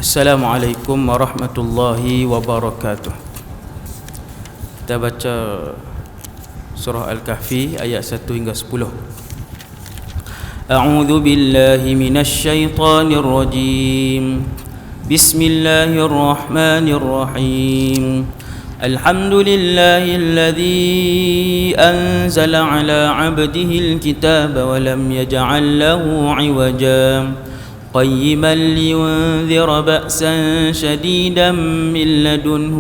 Assalamualaikum warahmatullahi wabarakatuh. Kita baca surah Al-Kahfi ayat 1 hingga 10. A'udzu billahi minasy syaithanir rajim. Bismillahirrahmanirrahim. Alhamdulillahilladzi anzala ala 'abdihi al-kitaba wa lam yaj'al lahu 'iwaja. قيما لينذر بأسا شديدا من لدنه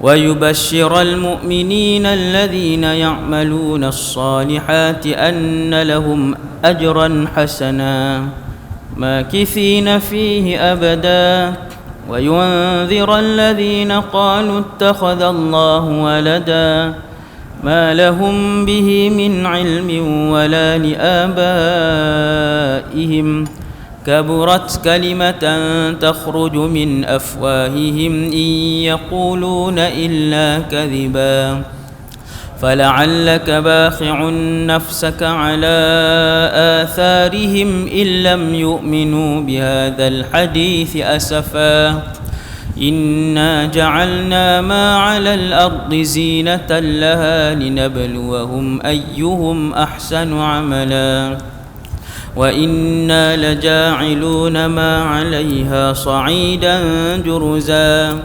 ويبشر المؤمنين الذين يعملون الصالحات أن لهم أجرا حسنا ماكثين فيه أبدا وينذر الذين قالوا اتخذ الله ولدا ما لهم به من علم ولا لآبائهم كبرت كلمة تخرج من أفواههم إن يقولون إلا كذبا فلعلك باخع نفسك على آثارهم إن لم يؤمنوا بهذا الحديث أسفا إنا جعلنا ما على الأرض زينة لها لنبلوهم أيهم أحسن عملا وإنا لجاعلون ما عليها صعيدا جرزا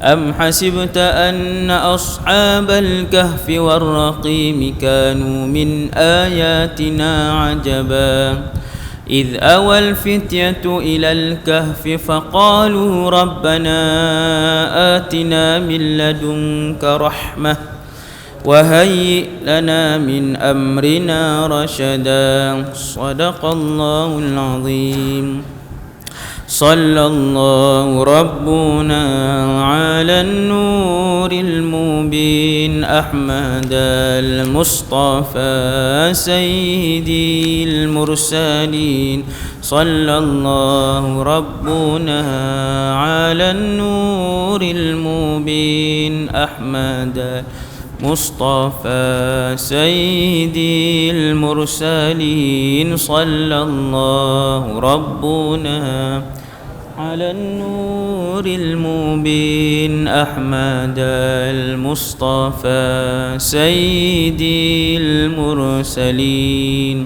أم حسبت أن أصحاب الكهف والرقيم كانوا من آياتنا عجبا إذ أوى الفتية إلى الكهف فقالوا ربنا آتنا من لدنك رحمة وهيئ لنا من أمرنا رشدا صدق الله العظيم صلى الله ربنا على النور المبين أحمد المصطفى سيدي المرسلين صلى الله ربنا على النور المبين أحمد مصطفى سيدي المرسلين صلى الله ربنا على النور المبين أحمد المصطفى سيدي المرسلين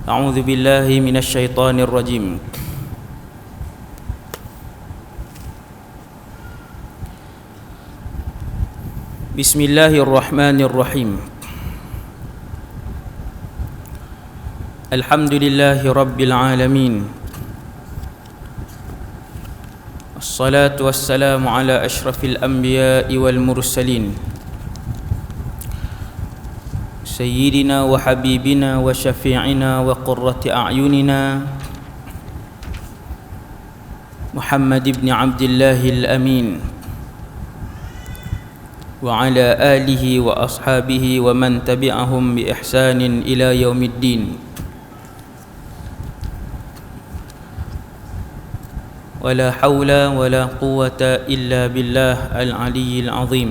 أعوذ بالله من الشيطان الرجيم بسم الله الرحمن الرحيم الحمد لله رب العالمين الصلاة والسلام على أشرف الأنبياء والمرسلين سيدنا وحبيبنا وشفيعنا وقرة أعيننا محمد بن عبد الله الأمين وعلى آله وأصحابه ومن تبعهم بإحسان إلى يوم الدين ولا حول ولا قوة إلا بالله العلي العظيم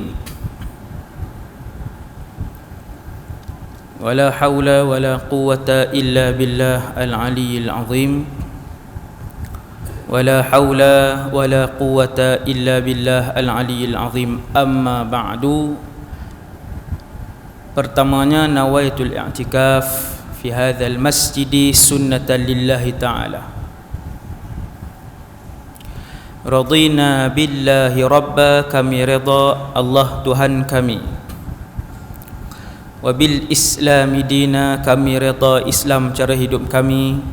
ولا حول ولا قوة إلا بالله العلي العظيم ولا حول ولا قوة إلا بالله العلي العظيم أما بعد. Pertamanya nawaitul i'tikaf fi hadzal masjid sunnatan lillahi ta'ala. Radina billahi rabba, kami redha Allah Tuhan kami. Wa bil islami dina, kami redha Islam cara hidup kami.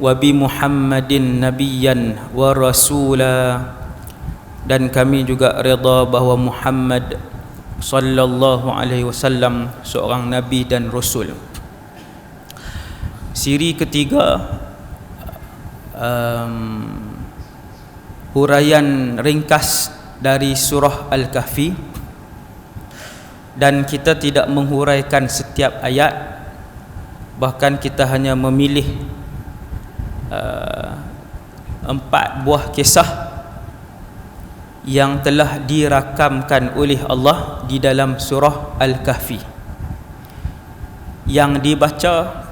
Wa bi Muhammadin nabiyyan wa rasula, dan kami juga redha bahawa Muhammad sallallahu alaihi wasallam seorang nabi dan rasul. Siri ketiga, huraian ringkas dari surah Al-Kahfi, dan kita tidak menghuraikan setiap ayat, bahkan kita hanya memilih 4 buah kisah yang telah dirakamkan oleh Allah di dalam surah Al-Kahfi, yang dibaca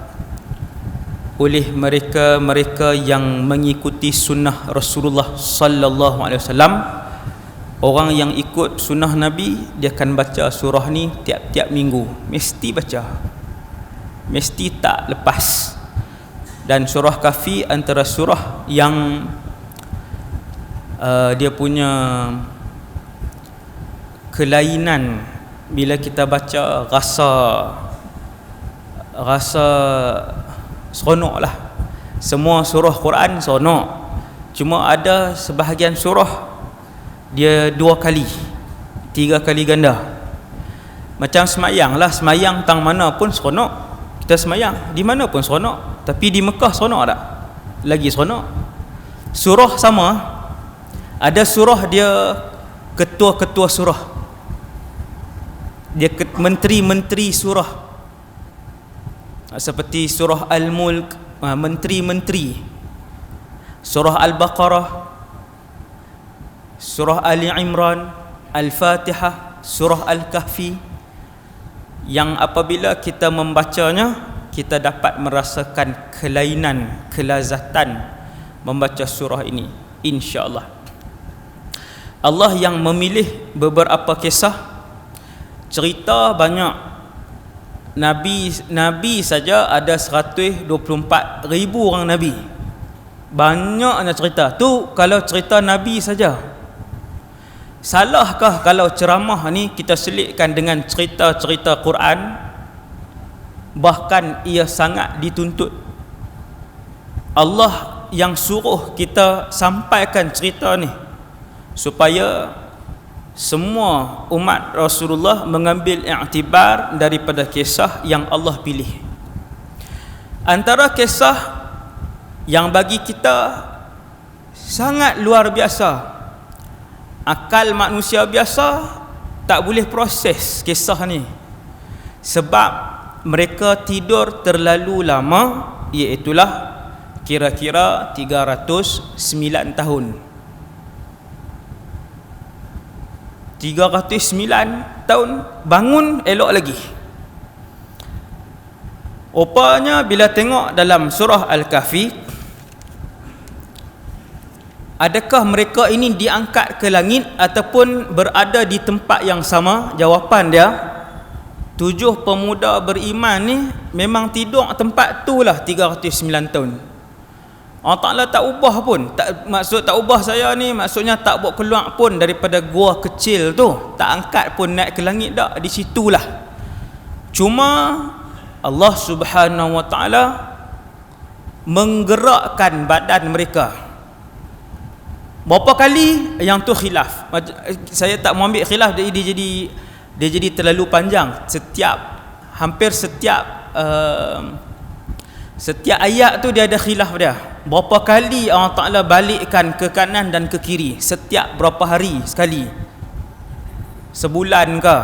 oleh mereka yang mengikuti sunnah Rasulullah sallallahu alaihi wasallam. Orang yang ikut sunnah Nabi, dia akan baca surah ni tiap-tiap minggu, mesti baca, mesti tak lepas. Dan surah Kahfi antara surah yang dia punya kelainan, bila kita baca rasa seronok lah. Semua surah Quran seronok, cuma ada sebahagian surah dia 2 kali 3 kali ganda. Macam semayang lah, semayang tang mana pun seronok. Kita semayang di mana pun seronok, tapi di Mekah seronok tak? Lagi seronok. Surah sama, ada surah dia ketua-ketua surah, dia menteri-menteri surah, seperti surah Al-Mulk, menteri-menteri. Surah Al-Baqarah, surah Ali Imran, Al-Fatihah, surah Al-Kahfi, yang apabila kita membacanya, kita dapat merasakan kelainan, kelazatan membaca surah ini, insya-Allah. Allah yang memilih beberapa kisah, cerita banyak. Nabi saja ada 124,000 orang Nabi. Banyaknya cerita tu kalau cerita Nabi saja. Salahkah kalau ceramah ni kita selitkan dengan cerita-cerita Quran? Bahkan ia sangat dituntut. Allah yang suruh kita sampaikan cerita ni supaya semua umat Rasulullah mengambil iktibar daripada kisah yang Allah pilih. Antara kisah yang bagi kita sangat luar biasa, akal manusia biasa tak boleh proses kisah ni, sebab mereka tidur terlalu lama, iaitulah kira-kira 309 tahun. 309 tahun bangun elok lagi. Rupanya bila tengok dalam surah Al-Kahfi, adakah mereka ini diangkat ke langit ataupun berada di tempat yang sama? Jawapan dia, 7 pemuda beriman ni memang tidur tempat tu lah 309 tahun. Allah Ta'ala tak ubah pun. Maksud tak ubah saya ni, maksudnya tak buat keluar pun daripada gua kecil tu, tak angkat pun naik ke langit dak, di situlah. Cuma Allah Subhanahu Wa Ta'ala menggerakkan badan mereka. Berapa kali yang tu khilaf. Saya tak mau ambil khilaf, dia jadi terlalu panjang. Hampir setiap ayat tu dia ada khilaf dia. Berapa kali Allah Ta'ala balikkan ke kanan dan ke kiri, setiap berapa hari sekali, sebulan ke.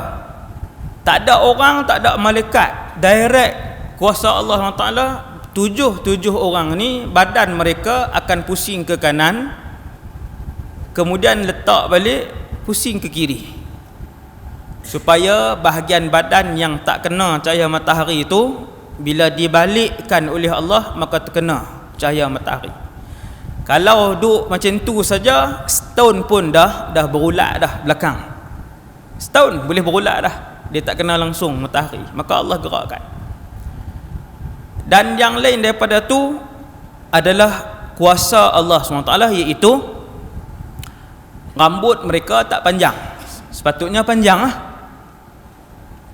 Tak ada orang, tak ada malaikat, direct kuasa Allah Ta'ala. 7 orang ni badan mereka akan pusing ke kanan, kemudian letak balik pusing ke kiri, supaya bahagian badan yang tak kena cahaya matahari itu bila dibalikkan oleh Allah maka terkena cahaya matahari. Kalau duduk macam tu saja, setahun pun dah berulat dah belakang. Setahun boleh berulat dah, dia tak kena langsung matahari, maka Allah gerakkan. Dan yang lain daripada tu adalah kuasa Allah SWT, iaitu rambut mereka tak panjang. Sepatutnya panjang lah,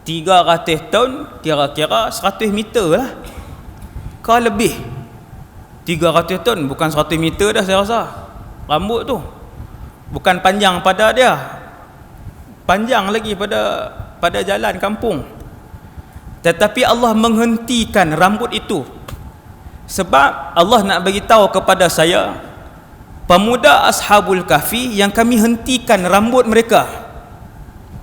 300 tahun, kira-kira 100 meter lah, kau lebih. 300 tahun bukan 100 meter dah saya rasa. Rambut tu bukan panjang pada dia, panjang lagi pada jalan kampung. Tetapi Allah menghentikan rambut itu, sebab Allah nak bagi tahu kepada saya, pemuda Ashabul Kahfi yang kami hentikan rambut mereka.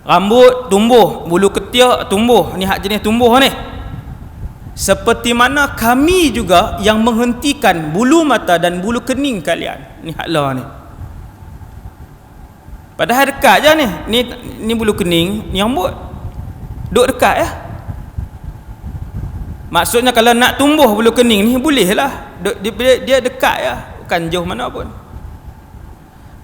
Rambut tumbuh, bulu ketiak tumbuh, ni hak jenis tumbuh ni. Seperti mana kami juga yang menghentikan bulu mata dan bulu kening kalian. Ni hak lah ni. Padahal dekat je ni. Ni bulu kening, ni rambut. Duk dekat ya. Maksudnya kalau nak tumbuh bulu kening ni bolehlah. Dia dekat ya, bukan jauh mana pun.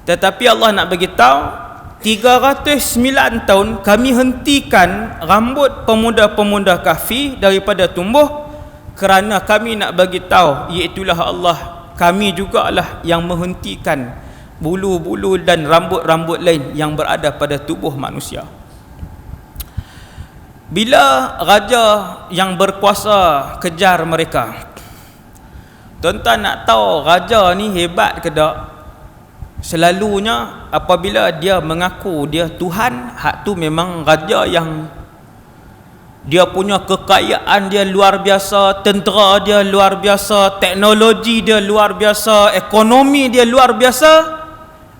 Tetapi Allah nak bagi tahu 309 tahun kami hentikan rambut pemuda-pemuda kafir daripada tumbuh kerana kami nak bagi tahu iaitulah Allah, kami jugalah yang menghentikan bulu-bulu dan rambut-rambut lain yang berada pada tubuh manusia. Bila raja yang berkuasa kejar mereka, tuan-tuan nak tahu raja ni hebat ke tak? Selalunya apabila dia mengaku dia Tuhan, hak tu memang raja yang dia punya kekayaan dia luar biasa, tentera dia luar biasa, teknologi dia luar biasa, ekonomi dia luar biasa.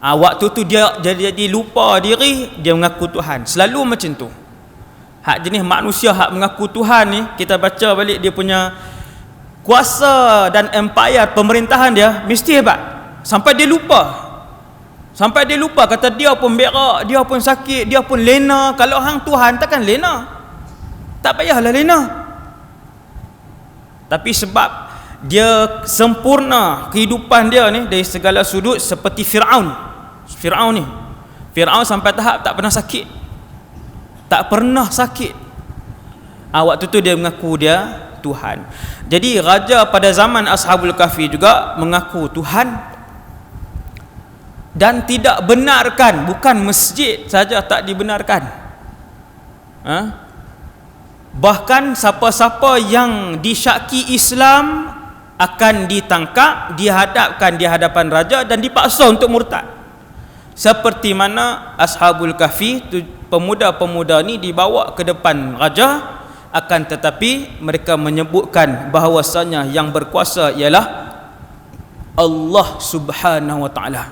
Waktu tu dia jadi lupa diri, dia mengaku Tuhan. Selalu macam tu. Hak jenis manusia hak mengaku Tuhan ni, kita baca balik dia punya kuasa dan empire pemerintahan dia mesti hebat. Sampai dia lupa kata dia pun berak, dia pun sakit, dia pun lena. Kalau hang Tuhan takkan lena, tak payahlah lena. Tapi sebab dia sempurna kehidupan dia ni dari segala sudut, seperti Fir'aun ni. Fir'aun sampai tahap tak pernah sakit. Waktu tu dia mengaku dia Tuhan. Jadi raja pada zaman Ashabul Kahfi juga mengaku Tuhan. Dan tidak benarkan, bukan masjid saja tak dibenarkan. Bahkan siapa-siapa yang disyaki Islam akan ditangkap, dihadapkan di hadapan raja dan dipaksa untuk murtad. Seperti mana Ashabul Kahfi, pemuda-pemuda ni dibawa ke depan raja, akan tetapi mereka menyebutkan bahawasanya yang berkuasa ialah Allah Subhanahu wa ta'ala.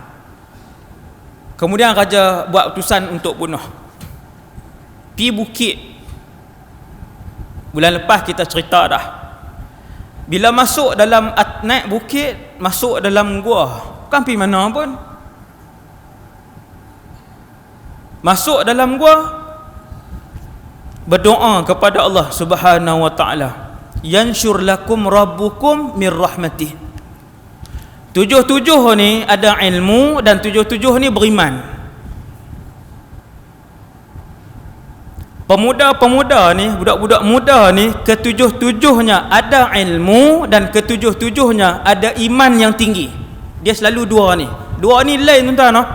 Kemudian raja buat utusan untuk bunuh. Pi bukit. Bulan lepas kita cerita dah. Bila masuk dalam naik bukit, masuk dalam gua, bukan pi mana pun. Masuk dalam gua, berdoa kepada Allah Subhanahu wa ta'ala. Yanshur lakum rabbukum min rahmatih. 7 ni ada ilmu dan 7 ni beriman. Pemuda-pemuda ni, budak-budak muda ni, ke-7-nya ada ilmu dan ke-7-nya ada iman yang tinggi. Dia selalu dua ni lain tuan-tuan.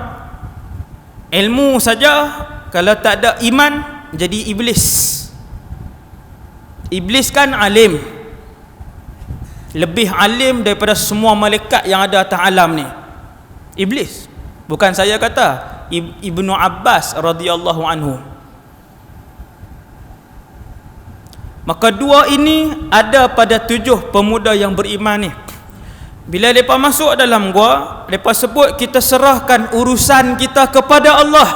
Ilmu saja kalau tak ada iman jadi iblis. Iblis kan alim, lebih alim daripada semua malaikat yang ada atas alam ni. Iblis. Bukan saya kata, Ibnu Abbas radhiyallahu anhu. Maka dua ini ada pada 7 pemuda yang beriman ni. Bila mereka masuk dalam gua, mereka sebut kita serahkan urusan kita kepada Allah.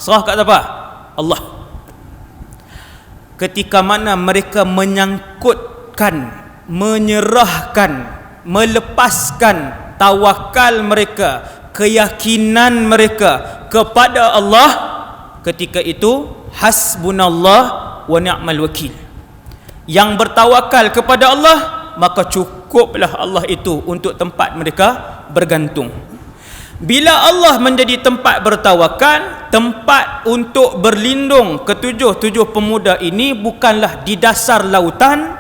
Serah kat siapa? Allah. Ketika mana mereka menyangkutkan, menyerahkan, melepaskan tawakal mereka, keyakinan mereka kepada Allah, ketika itu hasbunallah wa ni'mal wakil. Yang bertawakal kepada Allah, maka cukuplah Allah itu untuk tempat mereka bergantung. Bila Allah menjadi tempat bertawakal, tempat untuk berlindung, ke-7 pemuda ini bukanlah di dasar lautan,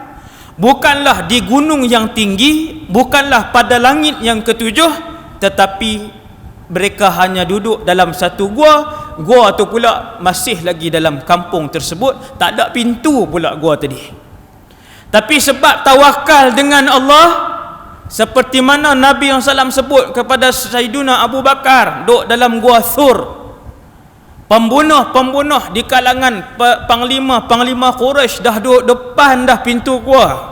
bukanlah di gunung yang tinggi, bukanlah pada langit yang ke-7, tetapi mereka hanya duduk dalam satu gua tu pula masih lagi dalam kampung tersebut, tak ada pintu pula gua tadi. Tapi sebab tawakal dengan Allah, seperti mana Nabi SAW sebut kepada Sayyiduna Abu Bakar duduk dalam gua Thur, pembunuh di kalangan panglima Quraisy dah duduk depan dah pintu gua.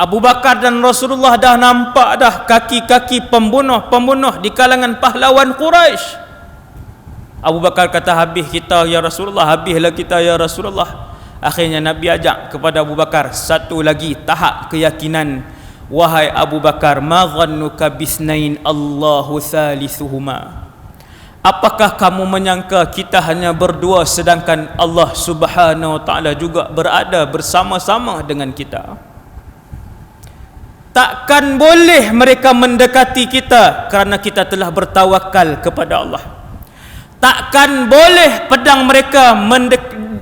Abu Bakar dan Rasulullah dah nampak dah kaki-kaki pembunuh di kalangan pahlawan Quraisy. Abu Bakar kata, habis kita ya Rasulullah, habislah kita ya Rasulullah. Akhirnya Nabi ajak kepada Abu Bakar satu lagi tahap keyakinan. Wahai Abu Bakar, ma dhannuka bisnain Allahu thalithuhuma. Apakah kamu menyangka kita hanya berdua sedangkan Allah Subhanahu wa ta'ala juga berada bersama-sama dengan kita? takkan boleh mereka mendekati kita kerana kita telah bertawakal kepada Allah. Takkan boleh pedang mereka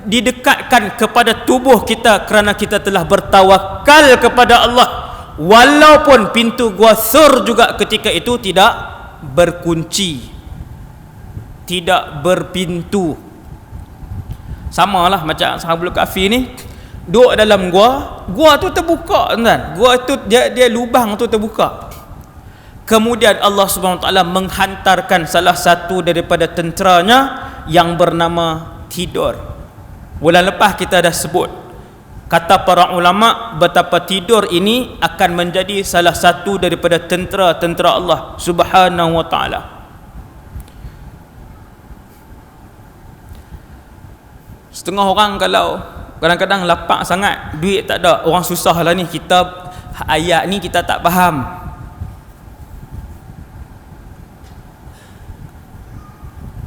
didekatkan kepada tubuh kita kerana kita telah bertawakal kepada Allah. Walaupun pintu Gua Thur juga ketika itu tidak berkunci, tidak berpintu. Samalah macam Ashabul Kahfi ni, duduk dalam gua tu terbuka, tuan. Gua tu dia lubang tu terbuka. Kemudian Allah Subhanahu Wa Taala menghantarkan salah satu daripada tenteranya yang bernama tidur. Bulan lepas kita dah sebut, kata para ulama betapa tidur ini akan menjadi salah satu daripada tentera-tentera Allah Subhanahu Wa Taala. Setengah orang kalau kadang-kadang lapar sangat, duit tak ada, orang susah lah ni, kita ayat ni kita tak faham.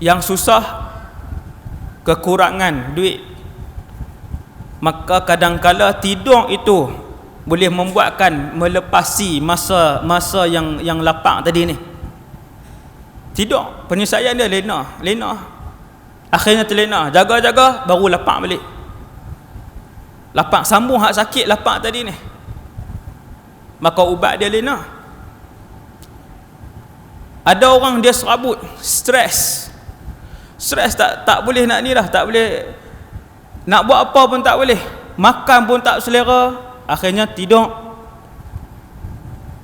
Yang susah kekurangan duit, maka kadang-kala tidur itu boleh membuatkan melepasi masa yang lapar tadi ni. Tidur, penyelesaian dia lena, akhirnya terlena, jaga-jaga baru lapar balik. Lapar sambung hak sakit lapar tadi ni, maka ubat dia lena. Ada orang dia serabut, stres tak boleh nak ni dah, tak boleh nak buat apa pun tak boleh, makan pun tak selera, akhirnya tidur.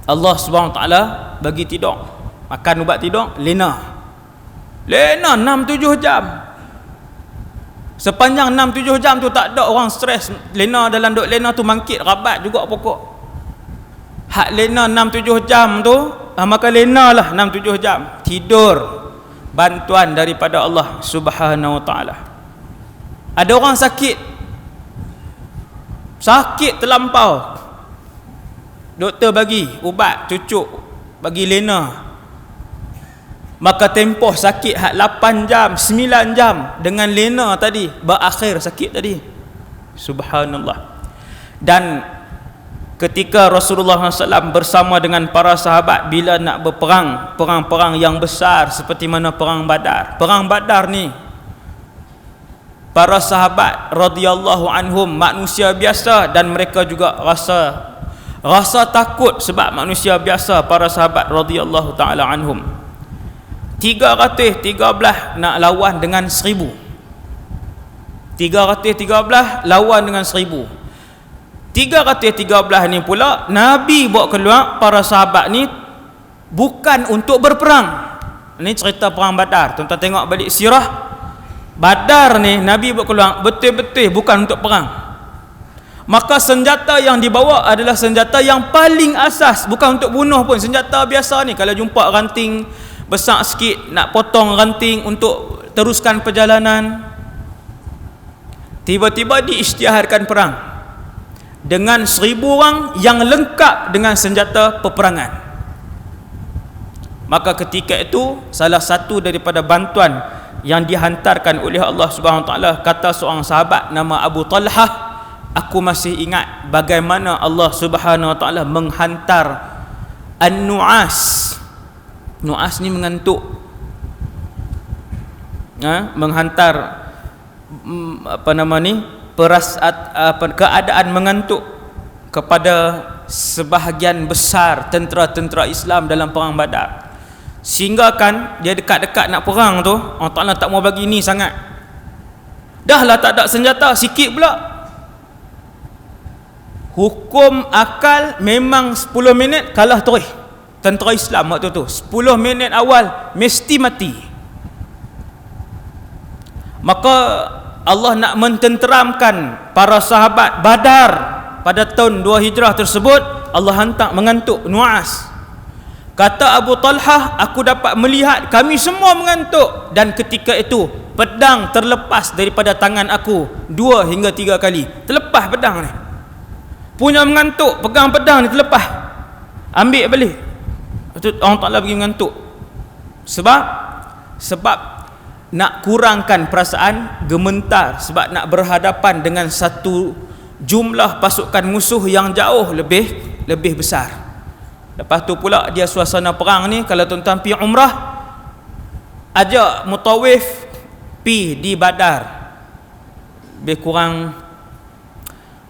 Allah Subhanahu Taala bagi tidur, makan ubat tidur, lena 6-7 jam. Sepanjang 6-7 jam tu tak ada orang stres. Lena dalam duk lena tu mangkit rabat juga pokok. Hak lena 6-7 jam tu, maka lena lah 6-7 jam. Tidur, bantuan daripada Allah Subhanahu Wa Taala. Ada orang sakit terlampau, doktor bagi ubat cucuk, bagi lena, maka tempoh sakit hak 8 jam 9 jam dengan lena tadi, berakhir sakit tadi. Subhanallah. Dan ketika Rasulullah SAW bersama dengan para sahabat bila nak berperang, perang-perang yang besar seperti mana perang Badar. Perang Badar ni, para sahabat radhiyallahu anhum manusia biasa, dan mereka juga rasa takut sebab manusia biasa. Para sahabat radhiyallahu taala anhum 313 nak lawan dengan 1000. 313 lawan dengan 1000. 313 ni pula Nabi bawa keluar para sahabat ni bukan untuk berperang. Ini cerita perang Badar. Tuan-tuan tengok balik sirah Badar ni, Nabi bawa keluar betul-betul bukan untuk perang. Maka senjata yang dibawa adalah senjata yang paling asas, bukan untuk bunuh pun. Senjata biasa ni, kalau jumpa ranting besar sikit, nak potong ranting untuk teruskan perjalanan. Tiba-tiba diisytiharkan perang dengan 1000 orang yang lengkap dengan senjata peperangan. Maka ketika itu salah satu daripada bantuan yang dihantarkan oleh Allah Subhanahu Taala, kata seorang sahabat nama Abu Talhah, aku masih ingat bagaimana Allah Subhanahu Taala menghantar an-nu'as. Nu'as ni mengantuk. Menghantar keadaan mengantuk kepada sebahagian besar tentera-tentera Islam dalam perang Badar. Sehingga kan dia dekat-dekat nak perang tu, Allah Ta'ala tak mau bagi ni sangat. Dah lah tak ada senjata, sikit pula. Hukum akal memang 10 minit kalah terus tentera Islam waktu tu. 10 minit awal mesti mati. Maka Allah nak mententeramkan para sahabat Badar pada tahun 2 Hijrah tersebut. Allah hantar mengantuk, nu'as. Kata Abu Talhah, aku dapat melihat kami semua mengantuk, dan ketika itu pedang terlepas daripada tangan aku 2 hingga 3 kali. Terlepas pedang ni. Punya mengantuk, pegang pedang ni terlepas, ambil balik. Allah Ta'ala bagi mengantuk. Sebab nak kurangkan perasaan gementar, sebab nak berhadapan dengan satu jumlah pasukan musuh yang jauh lebih besar. Lepas tu pula dia suasana perang ni, kalau tuan-tuan pergi umrah, ajak mutawif pi di Badar, lebih kurang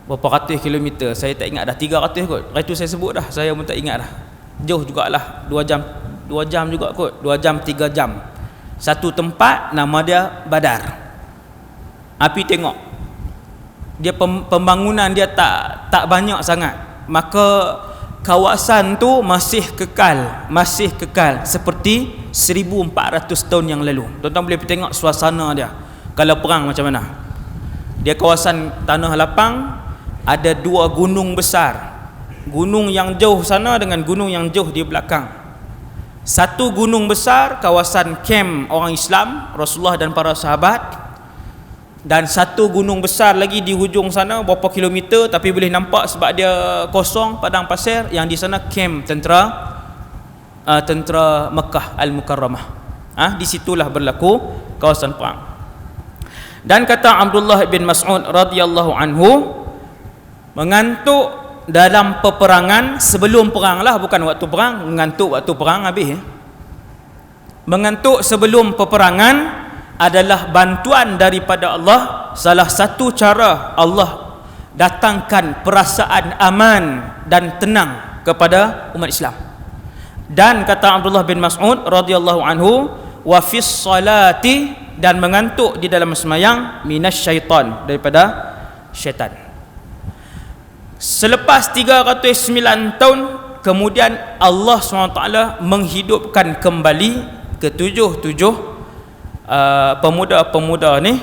berapa ratus kilometer, saya tak ingat dah, 300 kot, itu saya sebut dah, saya pun tak ingat dah, jauh jugalah, 2 jam juga kot, 2 jam 3 jam, satu tempat nama dia Badar. Api tengok dia pembangunan dia tak banyak sangat, maka kawasan tu masih kekal seperti 1400 tahun yang lalu. Tuan-tuan boleh pergi tengok suasana dia kalau perang macam mana. Dia kawasan tanah lapang, ada 2 gunung besar, gunung yang jauh sana dengan gunung yang jauh di belakang. Satu gunung besar kawasan kem orang Islam, Rasulullah dan para sahabat, dan satu gunung besar lagi di hujung sana berapa kilometer tapi boleh nampak sebab dia kosong, padang pasir, yang di sana kem tentera Mekah Al-Mukarramah. Di situlah berlaku kawasan perang. Dan kata Abdullah bin Mas'ud radhiyallahu anhu, mengantuk dalam peperangan, sebelum perang lah, bukan waktu perang. Mengantuk waktu perang habis Mengantuk sebelum peperangan adalah bantuan daripada Allah. Salah satu cara Allah datangkan perasaan aman dan tenang kepada umat Islam. Dan kata Abdullah bin Mas'ud radhiyallahu anhu, wa fis salati, dan mengantuk di dalam sembahyang, minasyaitan, daripada syaitan. Selepas 309 tahun kemudian Allah SWT menghidupkan kembali ketujuh pemuda-pemuda ni.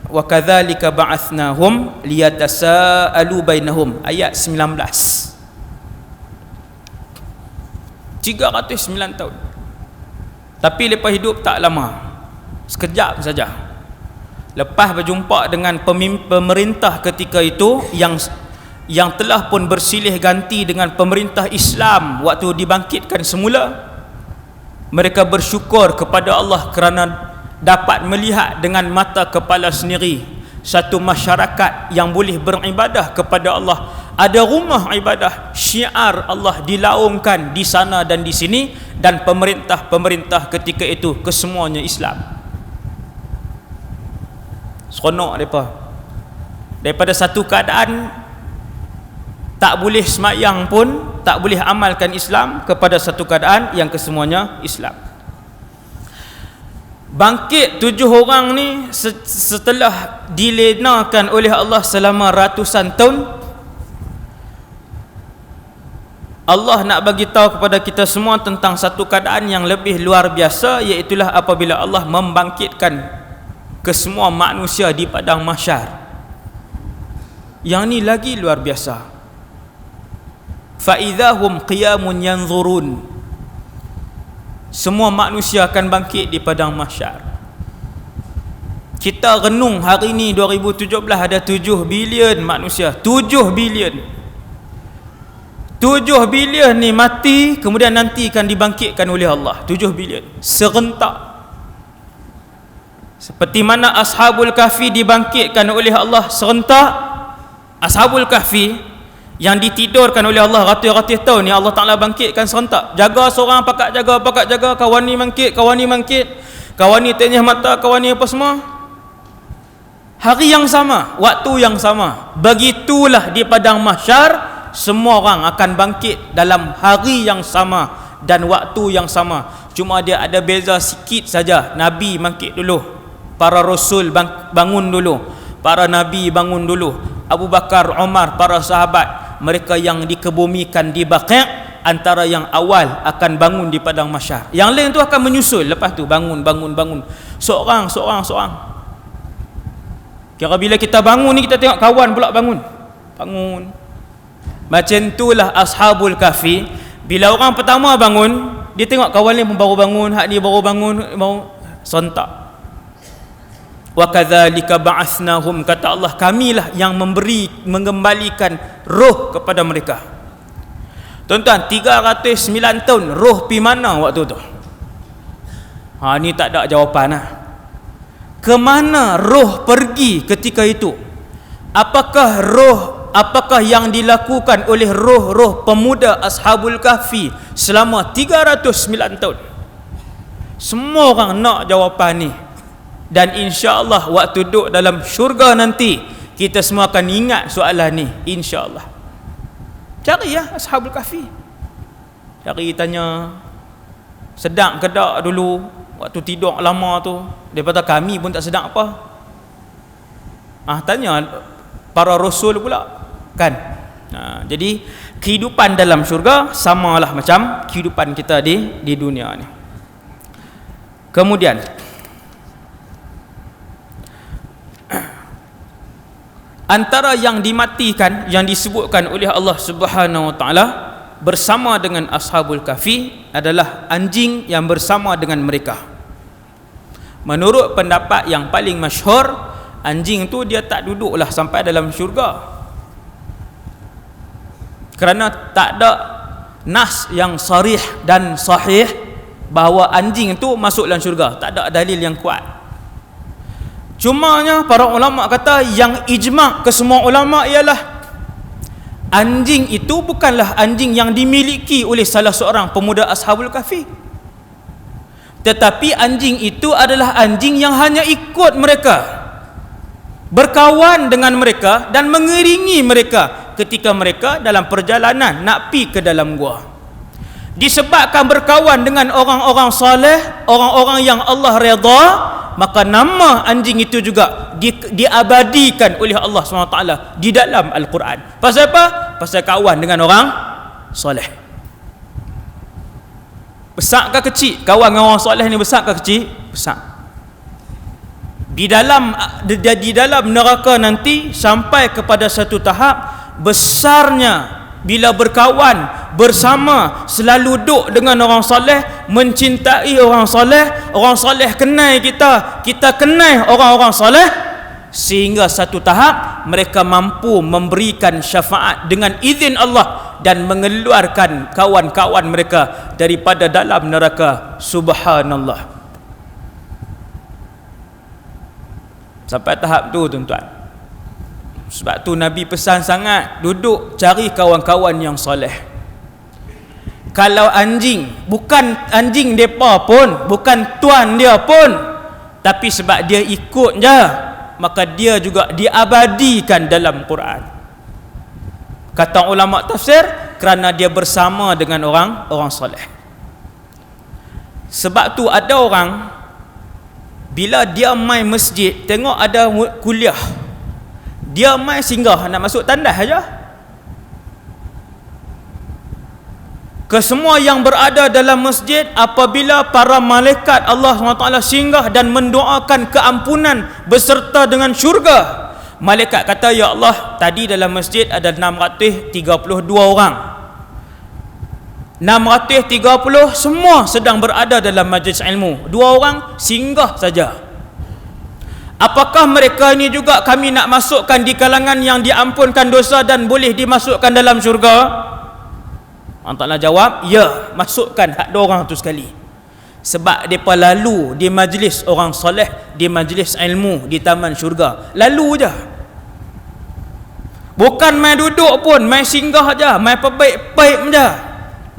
Wa kadzalika ba'athnahum liyatasaalu bainahum, ayat 19. 309 tahun. Tapi lepas hidup tak lama, sekejap saja. Lepas berjumpa dengan pemerintah ketika itu yang telah pun bersilih ganti dengan pemerintah Islam waktu dibangkitkan semula, mereka bersyukur kepada Allah kerana dapat melihat dengan mata kepala sendiri satu masyarakat yang boleh beribadah kepada Allah. Ada rumah ibadah, syiar Allah dilaungkan di sana dan di sini, dan pemerintah-pemerintah ketika itu kesemuanya Islam. Seronok mereka. Daripada satu keadaan tak boleh semayang pun, tak boleh amalkan Islam, kepada satu keadaan yang kesemuanya Islam. Bangkit 7 orang ni setelah dilenakan oleh Allah selama ratusan tahun. Allah nak bagi tahu kepada kita semua tentang satu keadaan yang lebih luar biasa, iaitulah apabila Allah membangkitkan kesemua manusia di padang mahsyar. Yang ni lagi luar biasa. Fa'idhahum qiyamun yanzurun, semua manusia akan bangkit di padang mahsyar. Kita renung hari ni 2017 ada 7 bilion manusia. 7 bilion ni mati, kemudian nanti akan dibangkitkan oleh Allah. 7 bilion serentak. Seperti mana Ashabul Kahfi dibangkitkan oleh Allah serentak. Ashabul Kahfi yang ditidurkan oleh Allah ratus-ratus tahun ni, Allah Ta'ala bangkitkan serentak. Jaga seorang, pakat jaga, kawan ni mangkit, kawan ni tenyah mata, kawan ni apa semua. Hari yang sama, waktu yang sama. Begitulah di padang mahsyar, semua orang akan bangkit dalam hari yang sama dan waktu yang sama. Cuma dia ada beza sikit saja. Nabi bangkit dulu, para rasul bangun dulu, para nabi bangun dulu, Abu Bakar, Umar, para sahabat, mereka yang dikebumikan di Baqi', antara yang awal akan bangun di padang mahsyar. Yang lain tu akan menyusul lepas tu, bangun. Seorang. Kira bila kita bangun ni, kita tengok kawan pula bangun. Macam itulah Ashabul Kahfi. Bila orang pertama bangun, dia tengok kawan ni pun baru bangun, hak ni baru bangun, sontak. Wa kadzalika ba'athnahum, kata Allah, kamilah yang mengembalikan roh kepada mereka. Tuan-tuan, 309 tahun, roh pi mana waktu tu? Ni tak ada jawapan lah. Ke mana roh pergi ketika itu? Apakah roh apakah yang dilakukan oleh roh-roh pemuda Ashabul Kahfi selama 309 tahun? Semua orang nak jawapan ni. Dan insya-Allah waktu duduk dalam syurga nanti, kita semua akan ingat soalan ni, insya-Allah. Cari ya Ashabul Kahfi. Cari tanya, sedang ke tak dulu waktu tidur lama tu? Dia kata kami pun tak sedang apa. Tanya para rasul pula kan. Jadi kehidupan dalam syurga samalah macam kehidupan kita di dunia ni. Kemudian antara yang dimatikan yang disebutkan oleh Allah Subhanahu wa taala bersama dengan Ashabul Kahfi adalah anjing yang bersama dengan mereka. Menurut pendapat yang paling masyhur, anjing tu dia tak duduklah sampai dalam syurga, kerana tak ada nas yang sarih dan sahih bahawa anjing tu masuk dalam syurga. Tak ada dalil yang kuat. Cumanya para ulama kata yang ijma' ke semua ulama ialah anjing itu bukanlah anjing yang dimiliki oleh salah seorang pemuda Ashabul Kahfi, tetapi anjing itu adalah anjing yang hanya ikut mereka, berkawan dengan mereka dan mengiringi mereka ketika mereka dalam perjalanan nak pergi ke dalam gua. Disebabkan berkawan dengan orang-orang soleh, orang-orang yang Allah redha, maka nama anjing itu juga diabadikan oleh Allah SWT di dalam Al-Quran. Pasal apa? Pasal kawan dengan orang soleh. Besar ke kecil? Kawan dengan orang soleh ni besar ke kecil? Besar. Di dalam neraka nanti sampai kepada satu tahap besarnya bila berkawan bersama, selalu duduk dengan orang soleh, mencintai orang soleh kenal kita, kita kenal orang-orang soleh, sehingga satu tahap mereka mampu memberikan syafaat dengan izin Allah dan mengeluarkan kawan-kawan mereka daripada dalam neraka. Subhanallah. Sampai tahap tu tuan-tuan. Sebab tu Nabi pesan sangat, duduk cari kawan-kawan yang soleh. Kalau anjing, bukan anjing depa pun, bukan tuan dia pun, tapi sebab dia ikut je, maka dia juga diabadikan dalam Quran. Kata ulama tafsir, kerana dia bersama dengan orang soleh. Sebab tu ada orang bila dia main masjid, tengok ada kuliah, dia main singgah nak masuk tandas saja. Kesemua yang berada dalam masjid, apabila para malaikat Allah SWT singgah dan mendoakan keampunan beserta dengan syurga, malaikat kata, ya Allah, tadi dalam masjid ada 632 orang, 630 semua sedang berada dalam majlis ilmu, 2 orang singgah saja. Apakah mereka ini juga kami nak masukkan di kalangan yang diampunkan dosa dan boleh dimasukkan dalam syurga? Allah Ta'ala jawab, ya, masukkan hak 2 orang tu sekali. Sebab mereka lalu di majlis orang soleh, di majlis ilmu, di taman syurga. Lalu je. Bukan main duduk pun, main singgah je, main perbaik-baik je,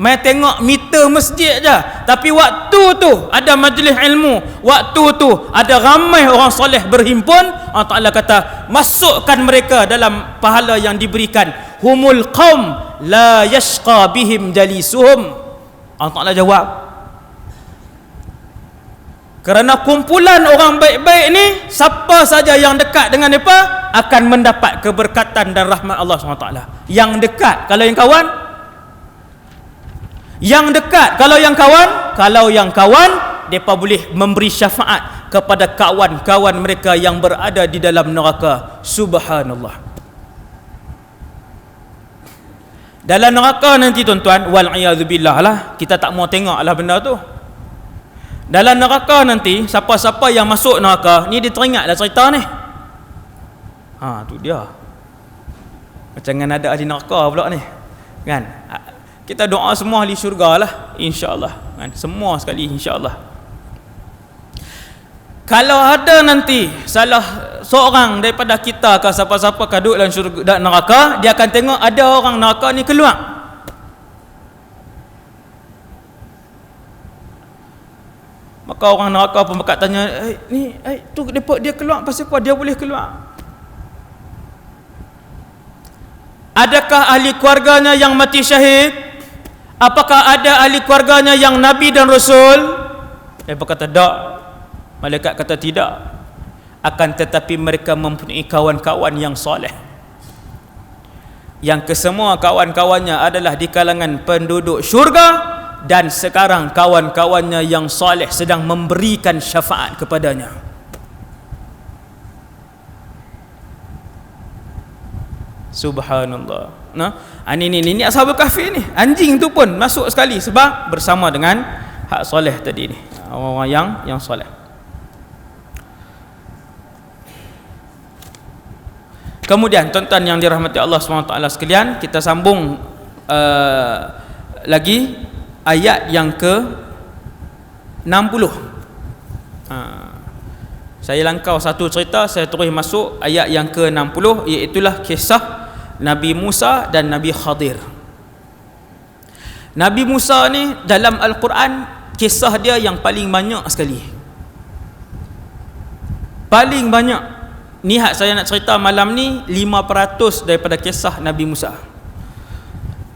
main tengok meter masjid je. Tapi waktu tu ada majlis ilmu, waktu tu ada ramai orang soleh berhimpun, Allah Ta'ala kata, masukkan mereka dalam pahala yang diberikan. Humul qaum la yashqa bihim jalisuhum. Allah Ta'ala jawab, kerana kumpulan orang baik-baik ni, siapa saja yang dekat dengan mereka akan mendapat keberkatan dan rahmat Allah SWT. Yang dekat, kalau yang kawan, yang dekat, kalau yang kawan, mereka boleh memberi syafaat kepada kawan-kawan mereka yang berada di dalam neraka. Subhanallah. Dalam neraka nanti tuan-tuan, wal'iyadzubillah lah, kita tak mau tengok lah benda tu. Dalam neraka nanti, siapa-siapa yang masuk neraka ni, dia teringatlah cerita ni. Tu dia. Macam kan ada ahli neraka pula ni, kan? Kita doa semua ahli syurga lah, insya-Allah, kan? Semua sekali insya-Allah. Kalau ada nanti salah seorang daripada kita ke siapa-siapa kaduk dalam syurga dan neraka, dia akan tengok ada orang neraka ni keluar. Maka orang neraka pun bakal tanya, tu dia keluar pasal apa? Dia boleh keluar. Adakah ahli keluarganya yang mati syahid? Apakah ada ahli keluarganya yang nabi dan rasul? Dia berkata tak. Malaikat kata tidak. Akan tetapi mereka mempunyai kawan-kawan yang soleh, yang kesemua kawan-kawannya adalah di kalangan penduduk syurga, dan sekarang kawan-kawannya yang soleh sedang memberikan syafaat kepadanya. Subhanallah. Ini Ashabul Kahfi ni. Anjing tu pun masuk sekali sebab bersama dengan hak soleh tadi ni, orang-orang yang soleh. Kemudian tuan-tuan yang dirahmati Allah SWT sekalian, kita sambung lagi ayat yang ke 60. Saya langkau satu cerita, saya terus masuk ayat yang ke 60, iaitulah kisah Nabi Musa dan Nabi Khadir. Nabi Musa ni dalam Al-Quran kisah dia yang paling banyak sekali, paling banyak. Ni hak saya nak cerita malam ni 5% daripada kisah Nabi Musa.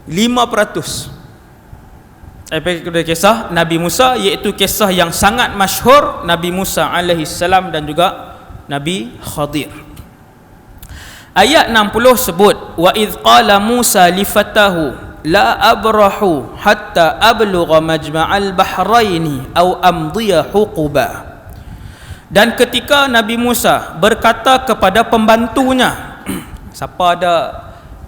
5% daripada kisah Nabi Musa, iaitu kisah yang sangat masyhur Nabi Musa alaihi salam dan juga Nabi Khadir. Ayat 60 sebut, wa idh qala Musa li fatahu la abrahu hatta ablugha majma'al bahraini aw amdiya huquba. Dan ketika Nabi Musa berkata kepada pembantunya, siapa ada